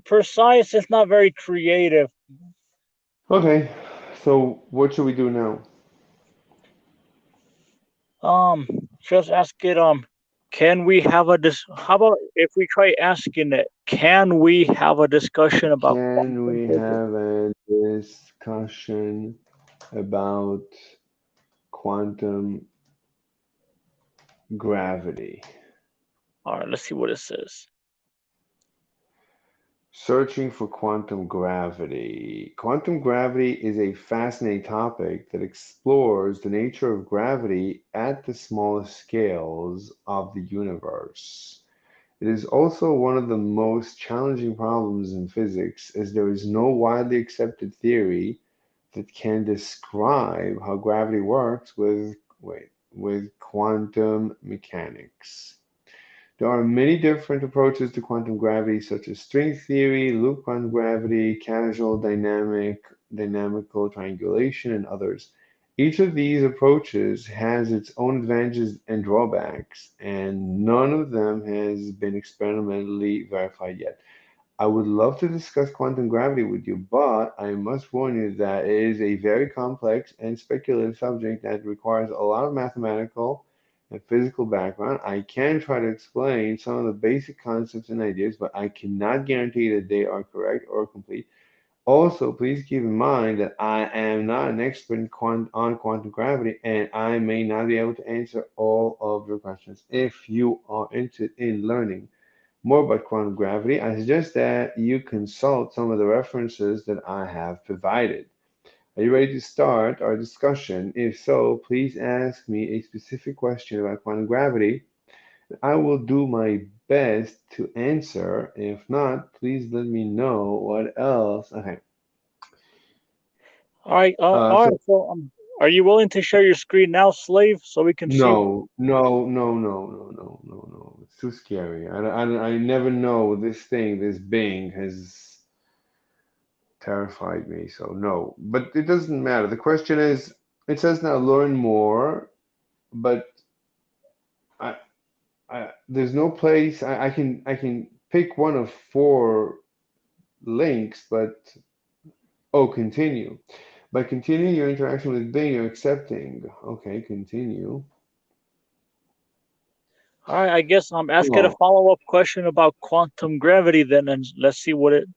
Precise is not very creative. Okay. So what should we do now? Um, Just ask it. Can we have a How about if we try asking it? Can we have a discussion about Can quantum we physics? have a discussion about quantum gravity? All right, let's see what it says. Searching for quantum gravity. Quantum gravity is a fascinating topic that explores the nature of gravity at the smallest scales of the universe. It is also one of the most challenging problems in physics, as there is no widely accepted theory that can describe how gravity works with quantum mechanics. There are many different approaches to quantum gravity, such as string theory, loop quantum gravity, dynamical triangulation, and others. Each of these approaches has its own advantages and drawbacks, and none of them has been experimentally verified yet. I would love to discuss quantum gravity with you, but I must warn you that it is a very complex and speculative subject that requires a lot of mathematical and physical background. I can try to explain some of the basic concepts and ideas, but I cannot guarantee that they are correct or complete. Also, please keep in mind that I am not an expert on quantum gravity, and I may not be able to answer all of your questions. If you are interested in learning more about quantum gravity, I suggest that you consult some of the references that I have provided. Are you ready to start our discussion? If so, please ask me a specific question about quantum gravity. I will do my best to answer. If not, please let me know what else. Okay. All right. All So right. So, are you willing to share your screen now, slave, so we can see? no. It's too scary. I never know this thing, this Bing has terrified me. So no, but it doesn't matter. The question is, it says now learn more, but I, there's no place I can pick one of four links, but oh, continue. By continuing your interaction with Bing, you're accepting. Okay, continue. All right. I guess I'm asking a Oh, follow-up question about quantum gravity then, and let's see what it.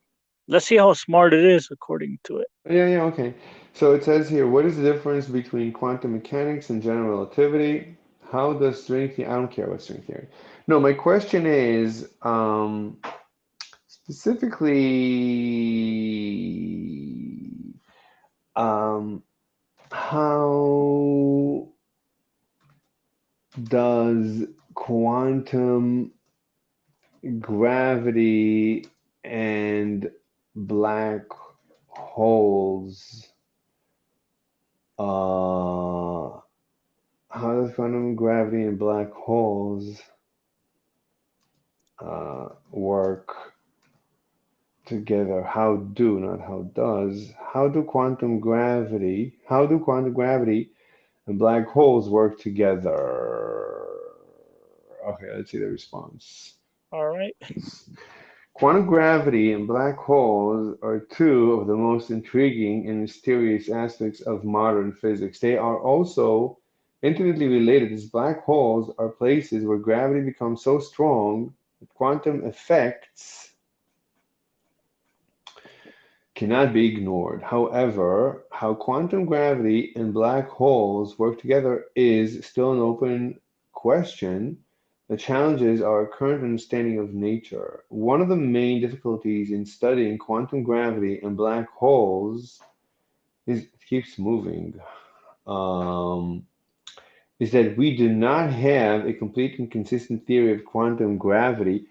Let's see how smart it is according to it. yeah, okay. So it says here, what is the difference between quantum mechanics and general relativity? How does string theory? I don't care what string theory. No, my question is, specifically, how does quantum gravity and black holes, how does quantum gravity and black holes work together? Not how does. How do quantum gravity and black holes work together? Okay, let's see the response. All right. Quantum gravity and black holes are two of the most intriguing and mysterious aspects of modern physics. They are also intimately related, as black holes are places where gravity becomes so strong that quantum effects cannot be ignored. However, how quantum gravity and black holes work together is still an open question that challenges our current understanding of nature. One of the main difficulties in studying quantum gravity and black holes is it keeps moving. Um, is that we do not have a complete and consistent theory of quantum gravity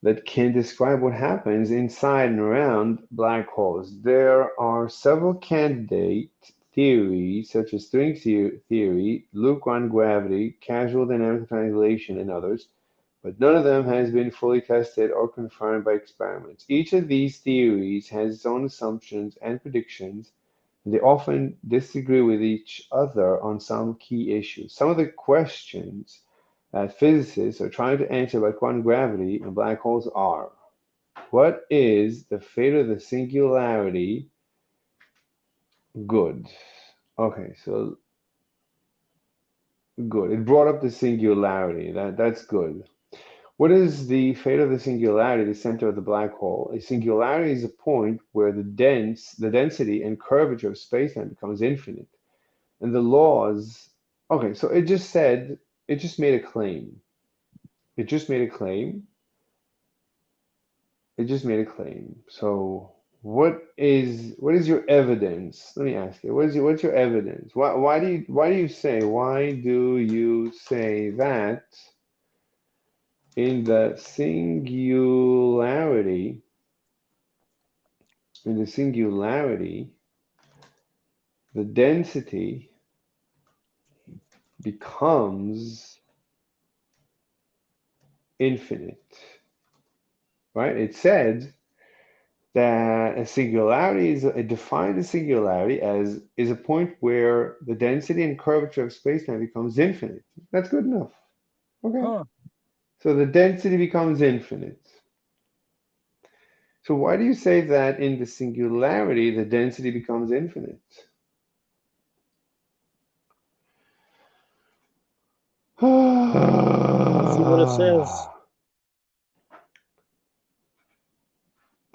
that can describe what happens inside and around black holes. There are several candidate theories, such as string theory, loop quantum gravity, casual dynamic triangulation, and others, but none of them has been fully tested or confirmed by experiments. Each of these theories has its own assumptions and predictions, and they often disagree with each other on some key issues. Some of the questions that physicists are trying to answer about quantum gravity and black holes are: what is the fate of the singularity? Good. Okay, so Good. It brought up the singularity. That's good. What is the fate of the singularity, the center of the black hole? A singularity is a point where the density and curvature of space-time becomes infinite. And the laws, okay, so it just made a claim. It just made a claim. It just made a claim. So what is your evidence? Let me ask you, what's your evidence? Why do you say that in the singularity in the singularity the density becomes infinite, right? It said that a singularity it defined a singularity as is a point where the density and curvature of space-time becomes infinite. That's good enough. Okay. Huh. So the density becomes infinite. So why do you say that in the singularity the density becomes infinite? Let's see what it says.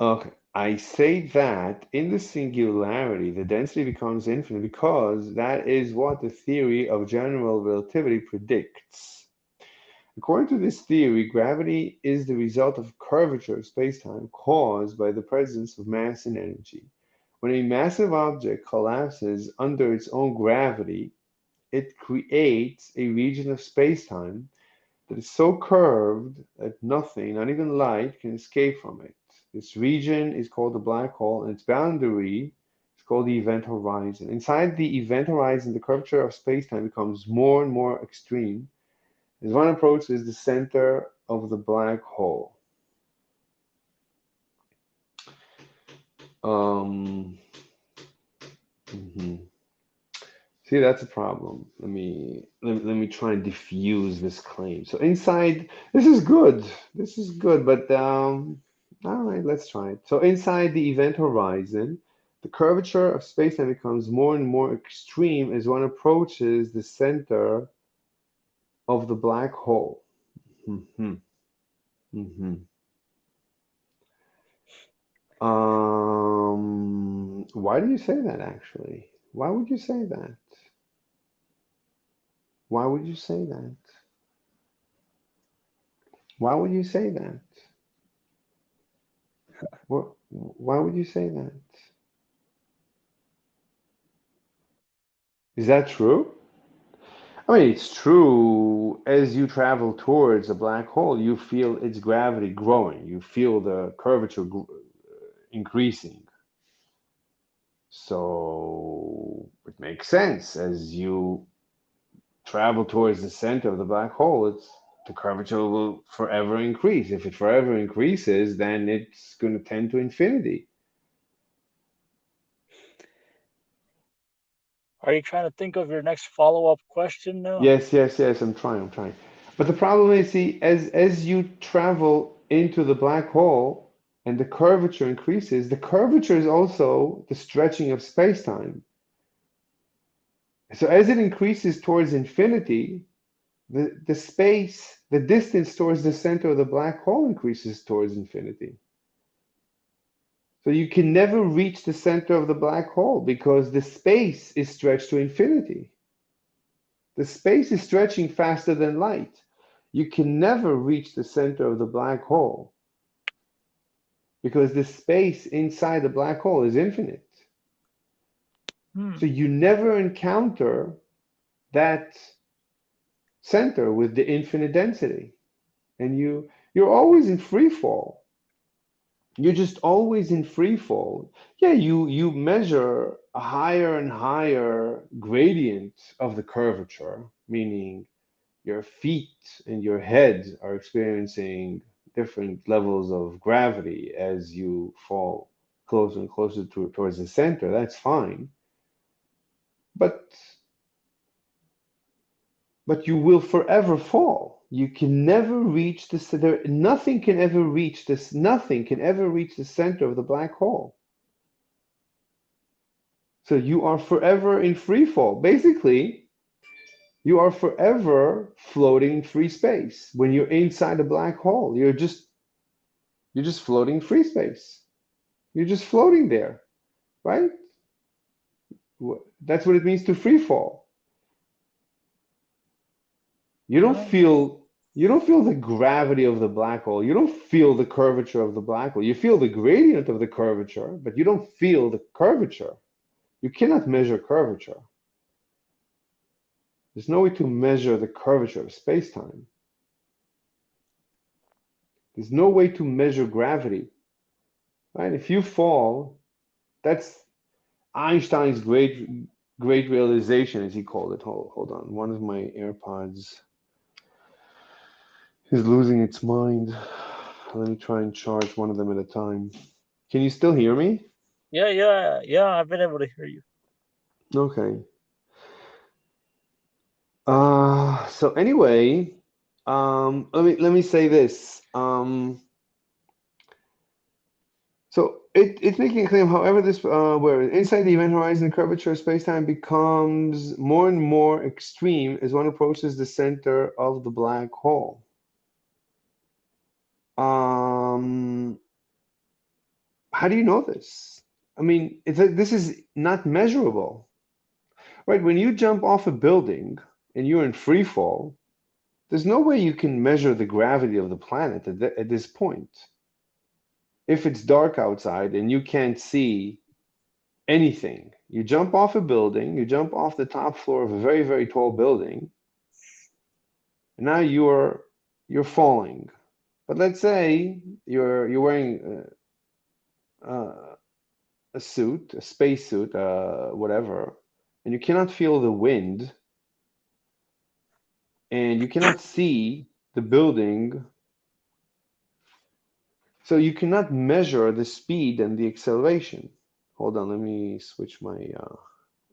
Okay, I say that in the singularity, the density becomes infinite because that is what the theory of general relativity predicts. According to this theory, gravity is the result of curvature of spacetime caused by the presence of mass and energy. When a massive object collapses under its own gravity, it creates a region of spacetime that is so curved that nothing, not even light, can escape from it. This region is called the black hole, and its boundary is called the event horizon. Inside the event horizon, the curvature of spacetime becomes more and more extreme as one approaches the center of the black hole. Um, mhm. See, that's a problem. Let me try and diffuse this claim. So inside, this is good. This is good, but all right, let's try it. So inside the event horizon, the curvature of space-time becomes more and more extreme as one approaches the center of the black hole. Hmm. Hmm. Why do you say that actually? Why would you say that? Why would you say that? Why would you say that? Why would you say that? Is that true? I mean, it's true. As you travel towards a black hole, you feel its gravity growing. You feel the curvature increasing. So it makes sense. As you travel towards the center of the black hole, the curvature will forever increase. If it forever increases, then it's going to tend to infinity. Are you trying to think of your next follow-up question now? Yes. I'm trying. But the problem is, see, as you travel into the black hole and the curvature increases, the curvature is also the stretching of space-time. So as it increases towards infinity, the distance towards the center of the black hole increases towards infinity. So you can never reach the center of the black hole because the space is stretched to infinity. The space is stretching faster than light. You can never reach the center of the black hole because the space inside the black hole is infinite. Hmm. So you never encounter that center with the infinite density. And you're always in free fall. You're just always in free fall. Yeah, you measure a higher and higher gradient of the curvature, meaning your feet and your head are experiencing different levels of gravity as you fall closer and closer towards the center. That's fine. But you will forever fall. You can never reach nothing can ever reach this, nothing can ever reach the center of the black hole. So you are forever in free fall. Basically, You are forever floating in free space. When you're inside a black hole, you're just floating in free space. You're just floating there, right? That's what it means to free fall. You don't Yeah. feel the gravity of the black hole. You don't feel the curvature of the black hole. You feel the gradient of the curvature, but you don't feel the curvature. You cannot measure curvature. There's no way to measure the curvature of space-time. There's no way to measure gravity, right? If you fall, that's Einstein's great realization, as he called it. Hold on. One of my AirPods is losing its mind. Let me try and charge one of them at a time. Can you still hear me? Yeah. I've been able to hear you. Okay. So anyway, let me say this. So it's making a claim, however, this where inside the event horizon, the curvature of space-time becomes more and more extreme as one approaches the center of the black hole. How do you know this? I mean, this is not measurable, right? When you jump off a building and you're in free fall, there's no way you can measure the gravity of the planet at this point. If it's dark outside and you can't see anything, you jump off a building, you jump off the top floor of a very, very tall building, and now you're falling. But let's say you're wearing a suit, a space suit, whatever, and you cannot feel the wind, and you cannot see the building, so you cannot measure the speed and the acceleration. Hold on, let me switch my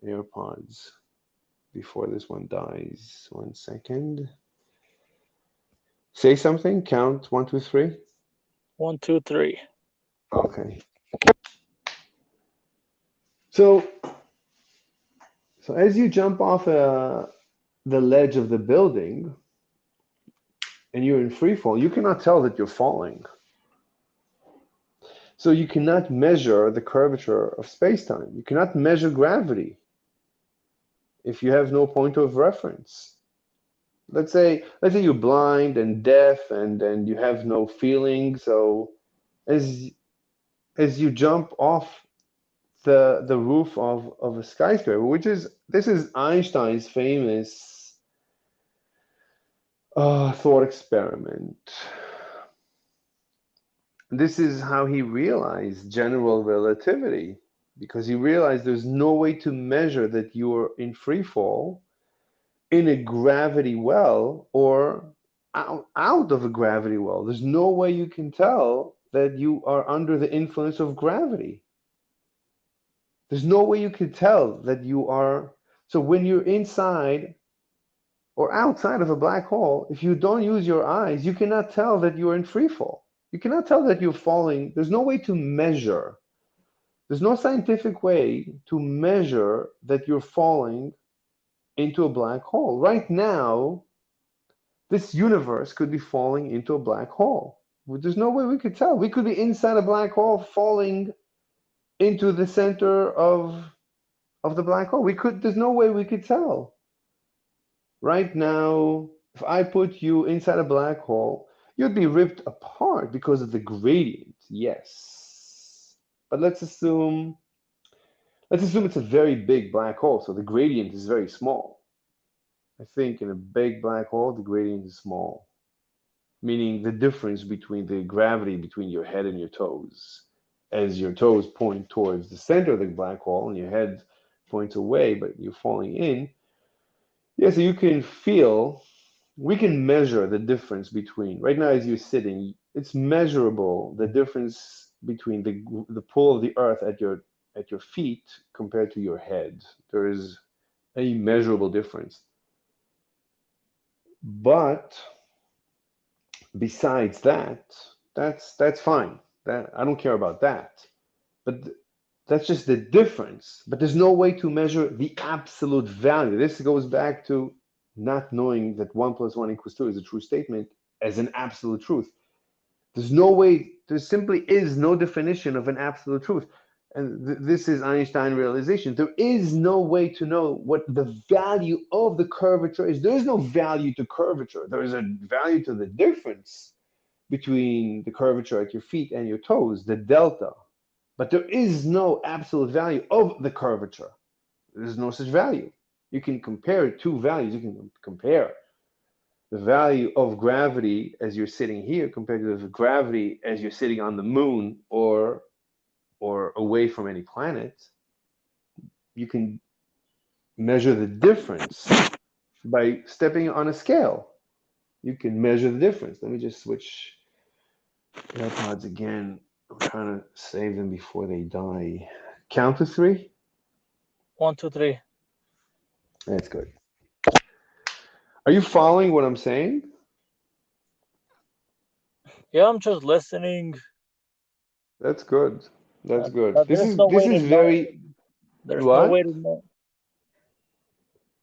AirPods before this one dies. 1 second. Say something. Count 1, 2, 3. 1, 2, 3. Okay. So as you jump off the ledge of the building and you're in free fall, you cannot tell that you're falling. So you cannot measure the curvature of space-time. You cannot measure gravity if you have no point of reference. Let's say you're blind and deaf and you have no feeling. So as you jump off the roof of a skyscraper, this is Einstein's famous thought experiment. This is how he realized general relativity, because he realized there's no way to measure that you're in free fall in a gravity well or out of a gravity well. There's no way you can tell that you are under the influence of gravity. There's no way you can tell that you are. So when you're inside or outside of a black hole, if you don't use your eyes, you cannot tell that you're in free fall. You cannot tell that you're falling. There's no way to measure. There's no scientific way to measure that you're falling into a black hole. Right now, this universe could be falling into a black hole. There's no way we could tell. We could be inside a black hole falling into the center of the black hole. There's no way we could tell. Right now, if I put you inside a black hole, you'd be ripped apart because of the gradient, yes. But let's assume it's a very big black hole, so the gradient is very small. I think in a big black hole, the gradient is small, meaning the difference between the gravity between your head and your toes. As your toes point towards the center of the black hole and your head points away, but you're falling in. Yeah, so we can measure the difference between, right now as you're sitting, it's measurable, the difference between the pull of the earth at your feet compared to your head. There is a measurable difference. But besides that, that's fine. That I don't care about that. But that's just the difference. But there's no way to measure the absolute value. This goes back to not knowing that 1 + 1 = 2 is a true statement as an absolute truth. There's no way, there simply is no definition of an absolute truth. And this is Einstein realization. There is no way to know what the value of the curvature is. There is no value to curvature. There is a value to the difference between the curvature at your feet and your toes, the delta. But there is no absolute value of the curvature. There's no such value. You can compare two values. You can compare the value of gravity as you're sitting here compared to the gravity as you're sitting on the moon or away from any planet. You can measure the difference by stepping on a scale. You can measure the difference. Let me just switch AirPods again. I'm trying to save them before they die. Count to 3. 1, 2, 3. That's good. Are you following what I'm saying? Yeah, I'm just listening. That's good. That's good. But there's no This way to is know. very There's no way what? to know.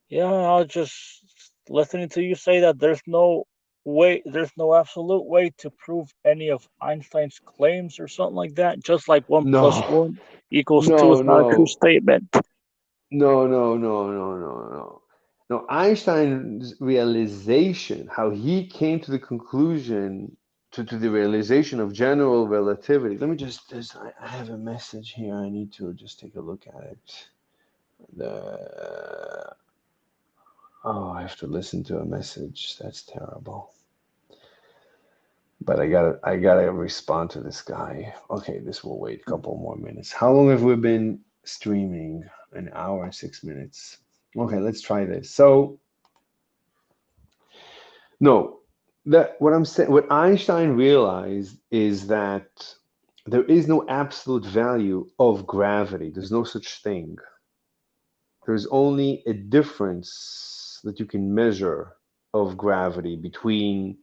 Yeah, I was just listening to you say that there's no way, there's no absolute way to prove any of Einstein's claims or something like that. Just like 1 + No, 1 = 2 is no, not a true no, statement. no, no, no, no, no, no. No, Einstein's realization, how he came to the conclusion, to the realization of general relativity. Let me just, I have a message here. I need to just take a look at it. Oh, I have to listen to a message. That's terrible. But I gotta respond to this guy. Okay, this will wait a couple more minutes. How long have we been streaming? An hour and 6 minutes. Okay, let's try this. So no, that what I'm saying, what Einstein realized is that there is no absolute value of gravity. There's no such thing. There's only a difference that you can measure of gravity between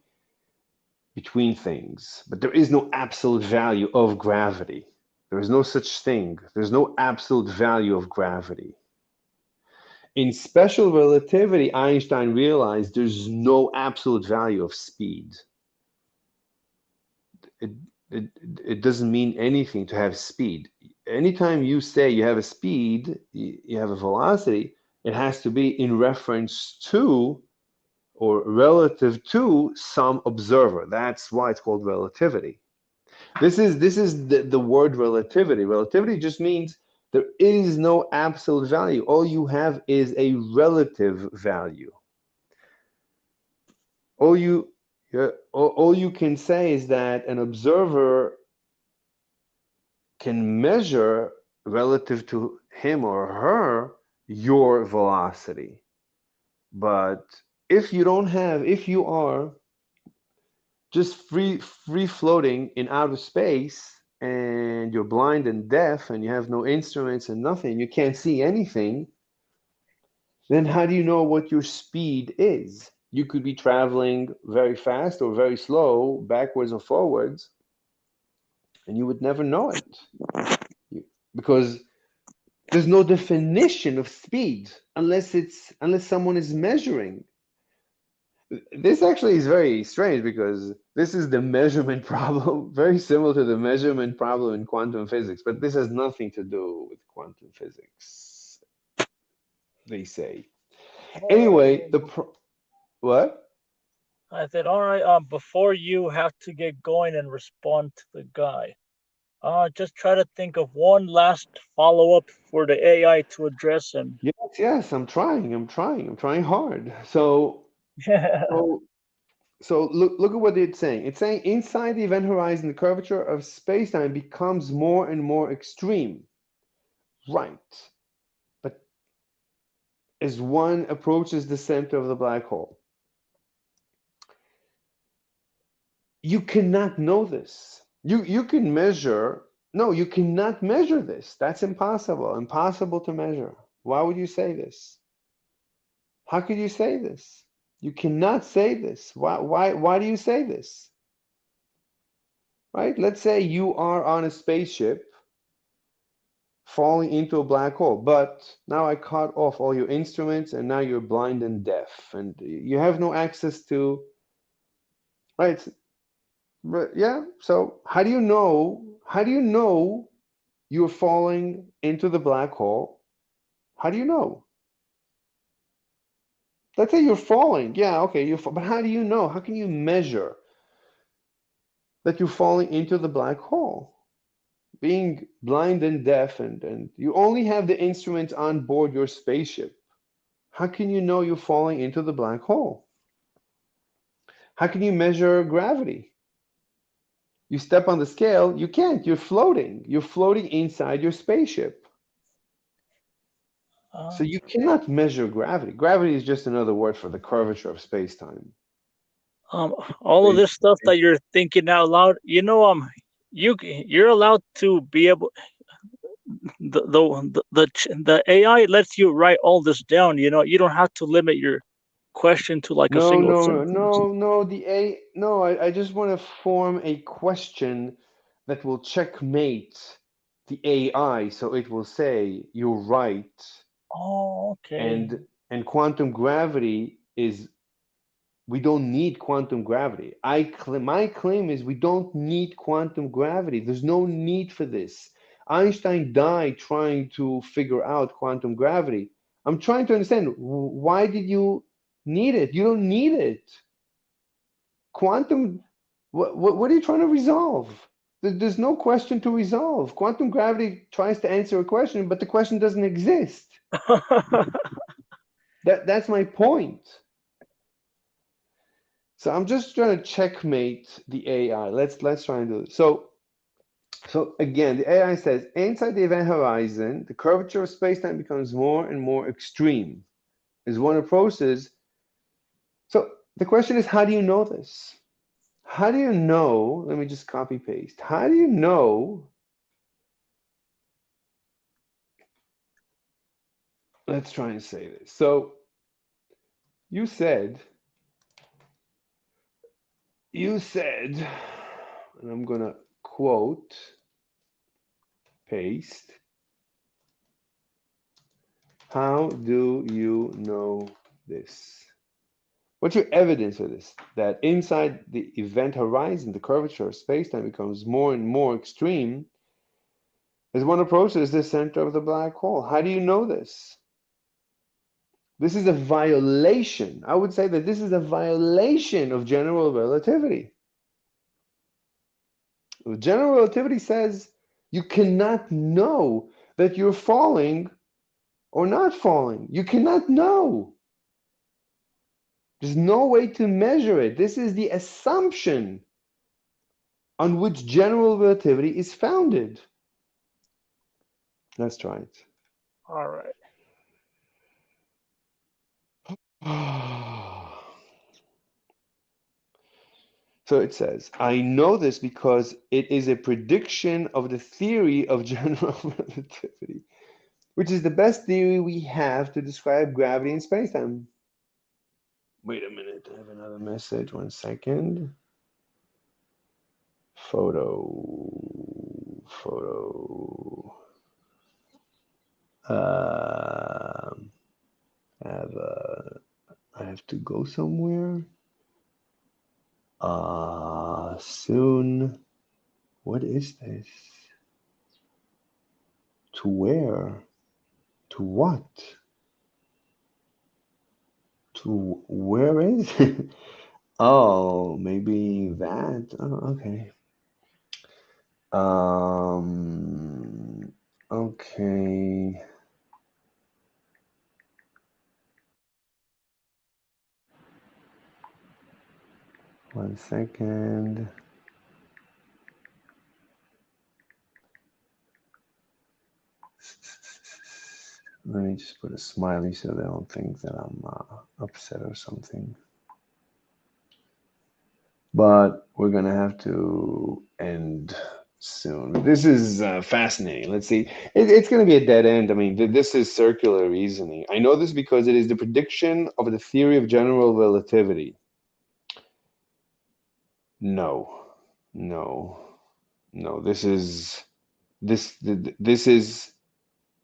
things, but there is no absolute value of gravity. There is no such thing. There's no absolute value of gravity. In special relativity, Einstein realized there's no absolute value of speed. It, it, it doesn't mean anything to have speed. Anytime you say you have a speed, you have a velocity, it has to be in reference to or relative to some observer. That's why it's called relativity. This is the word relativity. Relativity just means there is no absolute value. All you have is a relative value. All you all you can say is that an observer can measure relative to him or her your velocity. But if you are just free floating in outer space and you're blind and deaf and you have no instruments and nothing, you can't see anything, then how do you know what your speed is? You could be traveling very fast or very slow, backwards or forwards, and you would never know it because there's no definition of speed unless someone is measuring. This actually is very strange because this is the measurement problem, very similar to the measurement problem in quantum physics, but this has nothing to do with quantum physics, they say. All right. Anyway, what? I said, all right. Before you have to get going and respond to the guy, just try to think of one last follow up for the AI to address him. Yes, yes, I'm trying hard. So look at what it's saying. It's saying inside the event horizon, the curvature of spacetime becomes more and more extreme. Right. But as one approaches the center of the black hole, you cannot know this. You can measure. No, you cannot measure this. That's impossible. Impossible to measure. Why would you say this? How could you say this? You cannot say this. Why do you say this? Right? Let's say you are on a spaceship falling into a black hole. But now I cut off all your instruments, and now you're blind and deaf, and you have no access to, right? But yeah, so how do you know? How do you know you're falling into the black hole? How do you know? Let's say you're falling. Yeah, okay, but how do you know? How can you measure that you're falling into the black hole? Being blind and deaf, and you only have the instruments on board your spaceship. How can you know you're falling into the black hole? How can you measure gravity? You step on the scale, you can't. You're floating. You're floating inside your spaceship. So you cannot measure gravity. Gravity is just another word for the curvature of space-time. All of this stuff that you're thinking out loud, you're allowed to be able the AI lets you write all this down. You don't have to limit your question to like a No, single no, sentence. no, no. No. I just want to form a question that will checkmate the AI, so it will say you're right, Oh, okay. and quantum gravity is, we don't need quantum gravity. My claim is we don't need quantum gravity. There's no need for this. Einstein died trying to figure out quantum gravity. I'm trying to understand, why did you need it? You don't need it. Quantum, what are you trying to resolve? There's no question to resolve. Quantum gravity tries to answer a question, but the question doesn't exist. That's my point. So I'm just trying to checkmate the AI. Let's try and do it. So again, the AI says inside the event horizon, the curvature of space-time becomes more and more extreme as one approaches. So the question is, how do you know this? How do you know? Let me just copy paste. How do you know? Let's try and say this. So you said, and I'm gonna quote, paste. How do you know this? What's your evidence of this? That inside the event horizon, the curvature of space-time becomes more and more extreme as one approaches the center of the black hole. How do you know this? This is a violation. I would say that this is a violation of general relativity. General relativity says you cannot know that you're falling or not falling. You cannot know. There's no way to measure it. This is the assumption on which general relativity is founded. Let's try it. All right. So it says, I know this because it is a prediction of the theory of general relativity, which is the best theory we have to describe gravity in spacetime. Wait a minute, I have another message. 1 second. Photo. I have to go somewhere. Soon. What is this? To where? To what? To where is it? Oh, maybe that. Oh, okay. Okay. One second. Let me just put a smiley so they don't think that I'm upset or something. But we're gonna have to end soon. This is fascinating. Let's see. It's gonna be a dead end. I mean, this is circular reasoning. I know this because it is the prediction of the theory of general relativity. No, no, no. This is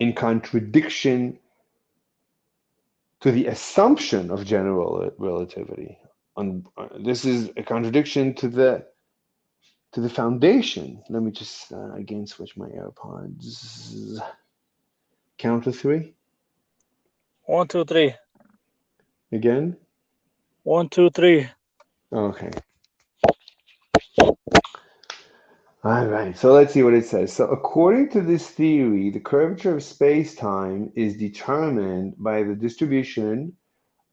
in contradiction to the assumption of general relativity. This is a contradiction to the foundation. Let me just again switch my AirPods. Count to three. 1, 2, 3. Again. 1, 2, 3. Okay. All right, so let's see what it says. So according to this theory, the curvature of space-time is determined by the distribution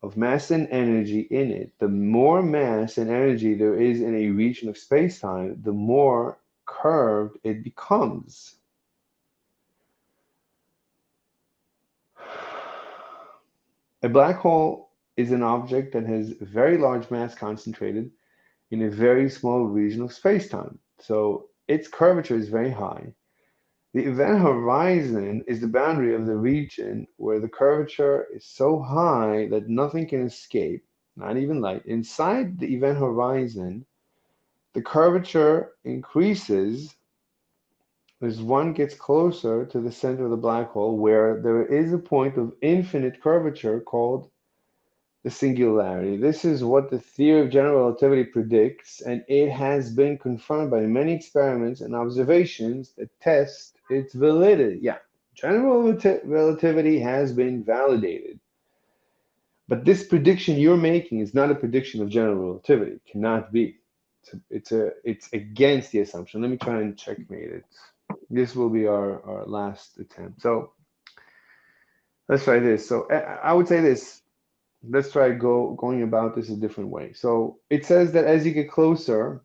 of mass and energy in it. The more mass and energy there is in a region of space-time, the more curved it becomes. A black hole is an object that has very large mass concentrated in a very small region of space-time. So its curvature is very high. The event horizon is the boundary of the region where the curvature is so high that nothing can escape, not even light. Inside the event horizon, the curvature increases as one gets closer to the center of the black hole, where there is a point of infinite curvature called the singularity. This is what the theory of general relativity predicts, and it has been confirmed by many experiments and observations that test its validity. Yeah, general relativity has been validated. But this prediction you're making is not a prediction of general relativity. It cannot be. It's against the assumption. Let me try and checkmate it. This will be our last attempt. So let's try this. So I would say this. Let's try going about this a different way. So it says that as you get closer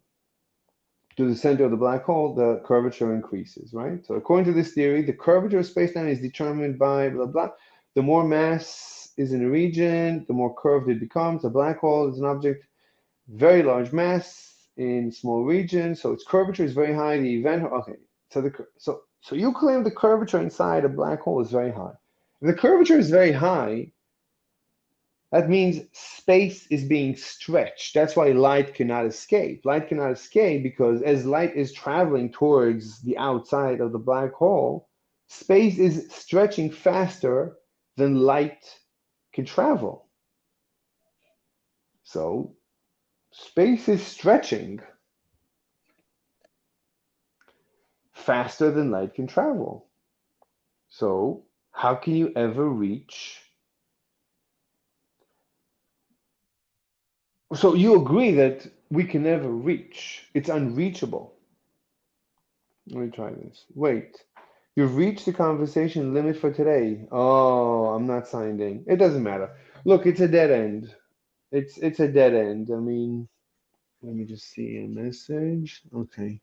to the center of the black hole, the curvature increases, right? So according to this theory, the curvature of spacetime is determined by blah, blah. The more mass is in a region, the more curved it becomes. A black hole is an object, very large mass in small regions, so its curvature is very high. The event, okay, so you claim the curvature inside a black hole is very high. If the curvature is very high, that means space is being stretched. That's why light cannot escape. Light cannot escape because as light is traveling towards the outside of the black hole, space is stretching faster than light can travel. So space is stretching faster than light can travel. So how can you ever reach? So you agree that we can never reach. It's unreachable. Let me try this. Wait. You've reached the conversation limit for today. Oh, I'm not signed in. It doesn't matter. Look, it's a dead end. It's a dead end. I mean, let me just see a message. Okay.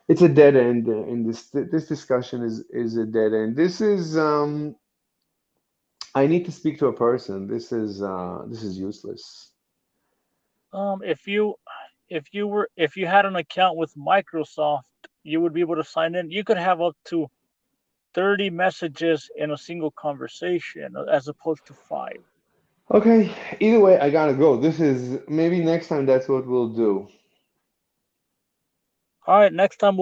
It's a dead end in this discussion is a dead end. This is I need to speak to a person. This is useless. If you had an account with Microsoft, you would be able to sign in. You could have up to 30 messages in a single conversation as opposed to 5. Okay, either way, I gotta go. This is maybe next time that's what we'll do. All right, next time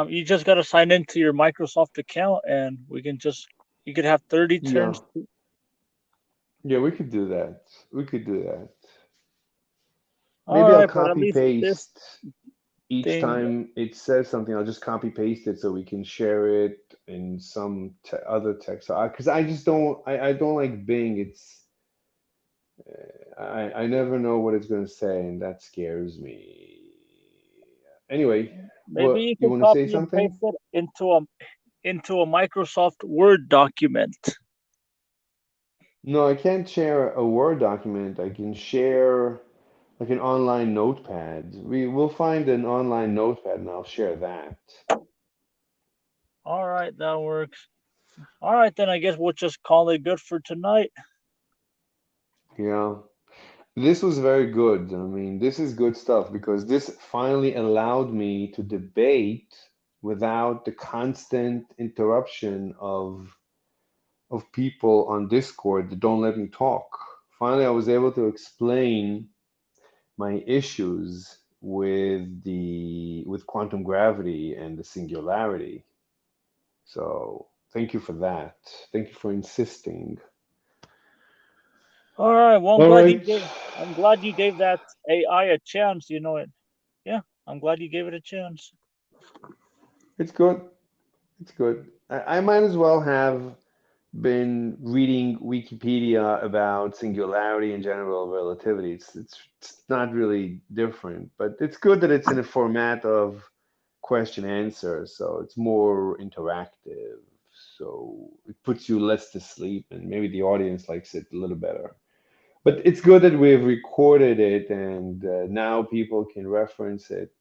you just got to sign into your Microsoft account and you could have 30 Yeah. turns. Yeah, we could do that. We could do that. All Maybe I'll right, but at copy least this paste each thing, time it says something. I'll just copy paste it so we can share it in some other text. Because I just I don't like Bing. I never know what it's going to say, and that scares me. Anyway, maybe what you you could want to say copy and something? paste it into a Microsoft Word document. No, I can't share a Word document. I can share like an online notepad. Will find an online notepad and I'll share that. All right, that works. All right, then I guess we'll just call it good for tonight. Yeah. This was very good. I mean, this is good stuff because this finally allowed me to debate without the constant interruption of people on Discord that don't let me talk. Finally, I was able to explain my issues with quantum gravity and the singularity. So thank you for that. Thank you for insisting. All right. Well, All right. I'm glad you gave that AI a chance. You know it. Yeah, I'm glad you gave it a chance. It's good. It's good. I might as well have been reading Wikipedia about singularity and general relativity. It's not really different, but it's good that it's in a format of question answer, so it's more interactive. So it puts you less to sleep, and maybe the audience likes it a little better. But it's good that we've recorded it, and now people can reference it.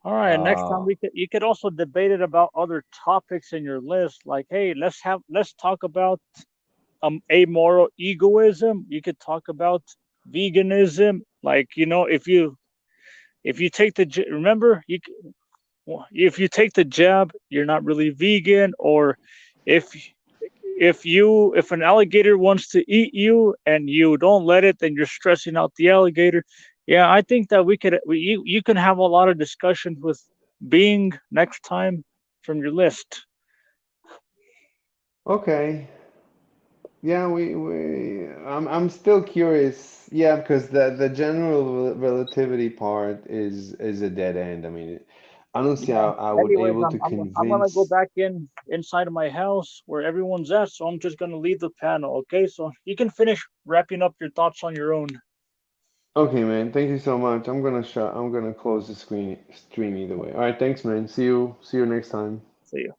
All right. Next time Uh, you could also debate it about other topics in your list. Like, hey, let's talk about amoral egoism. You could talk about veganism. Like, if you take remember if you take the jab, you're not really vegan. Or if if an alligator wants to eat you and you don't let it, then you're stressing out the alligator. Yeah, I think that you can have a lot of discussions with Bing next time from your list. okay. Yeah, I'm still curious. Yeah, because the general relativity part is a dead end. I mean, honestly, Yeah. I would Anyways, able to I'm gonna go convince. back inside of my house where everyone's at, so I'm just gonna leave the panel. Okay, so you can finish wrapping up your thoughts on your own. Okay, man. Thank you so much. I'm gonna close the stream either way. All right, thanks, man. See you next time. See you.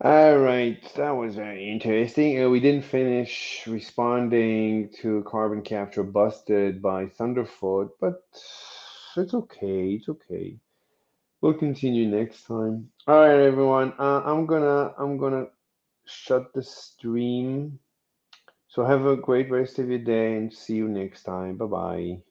All right, that was very interesting. We didn't finish responding to carbon capture busted by Thunderfoot, but it's okay. It's okay. We'll continue next time. All right, everyone. I'm gonna shut the stream. So have a great rest of your day and see you next time. Bye bye.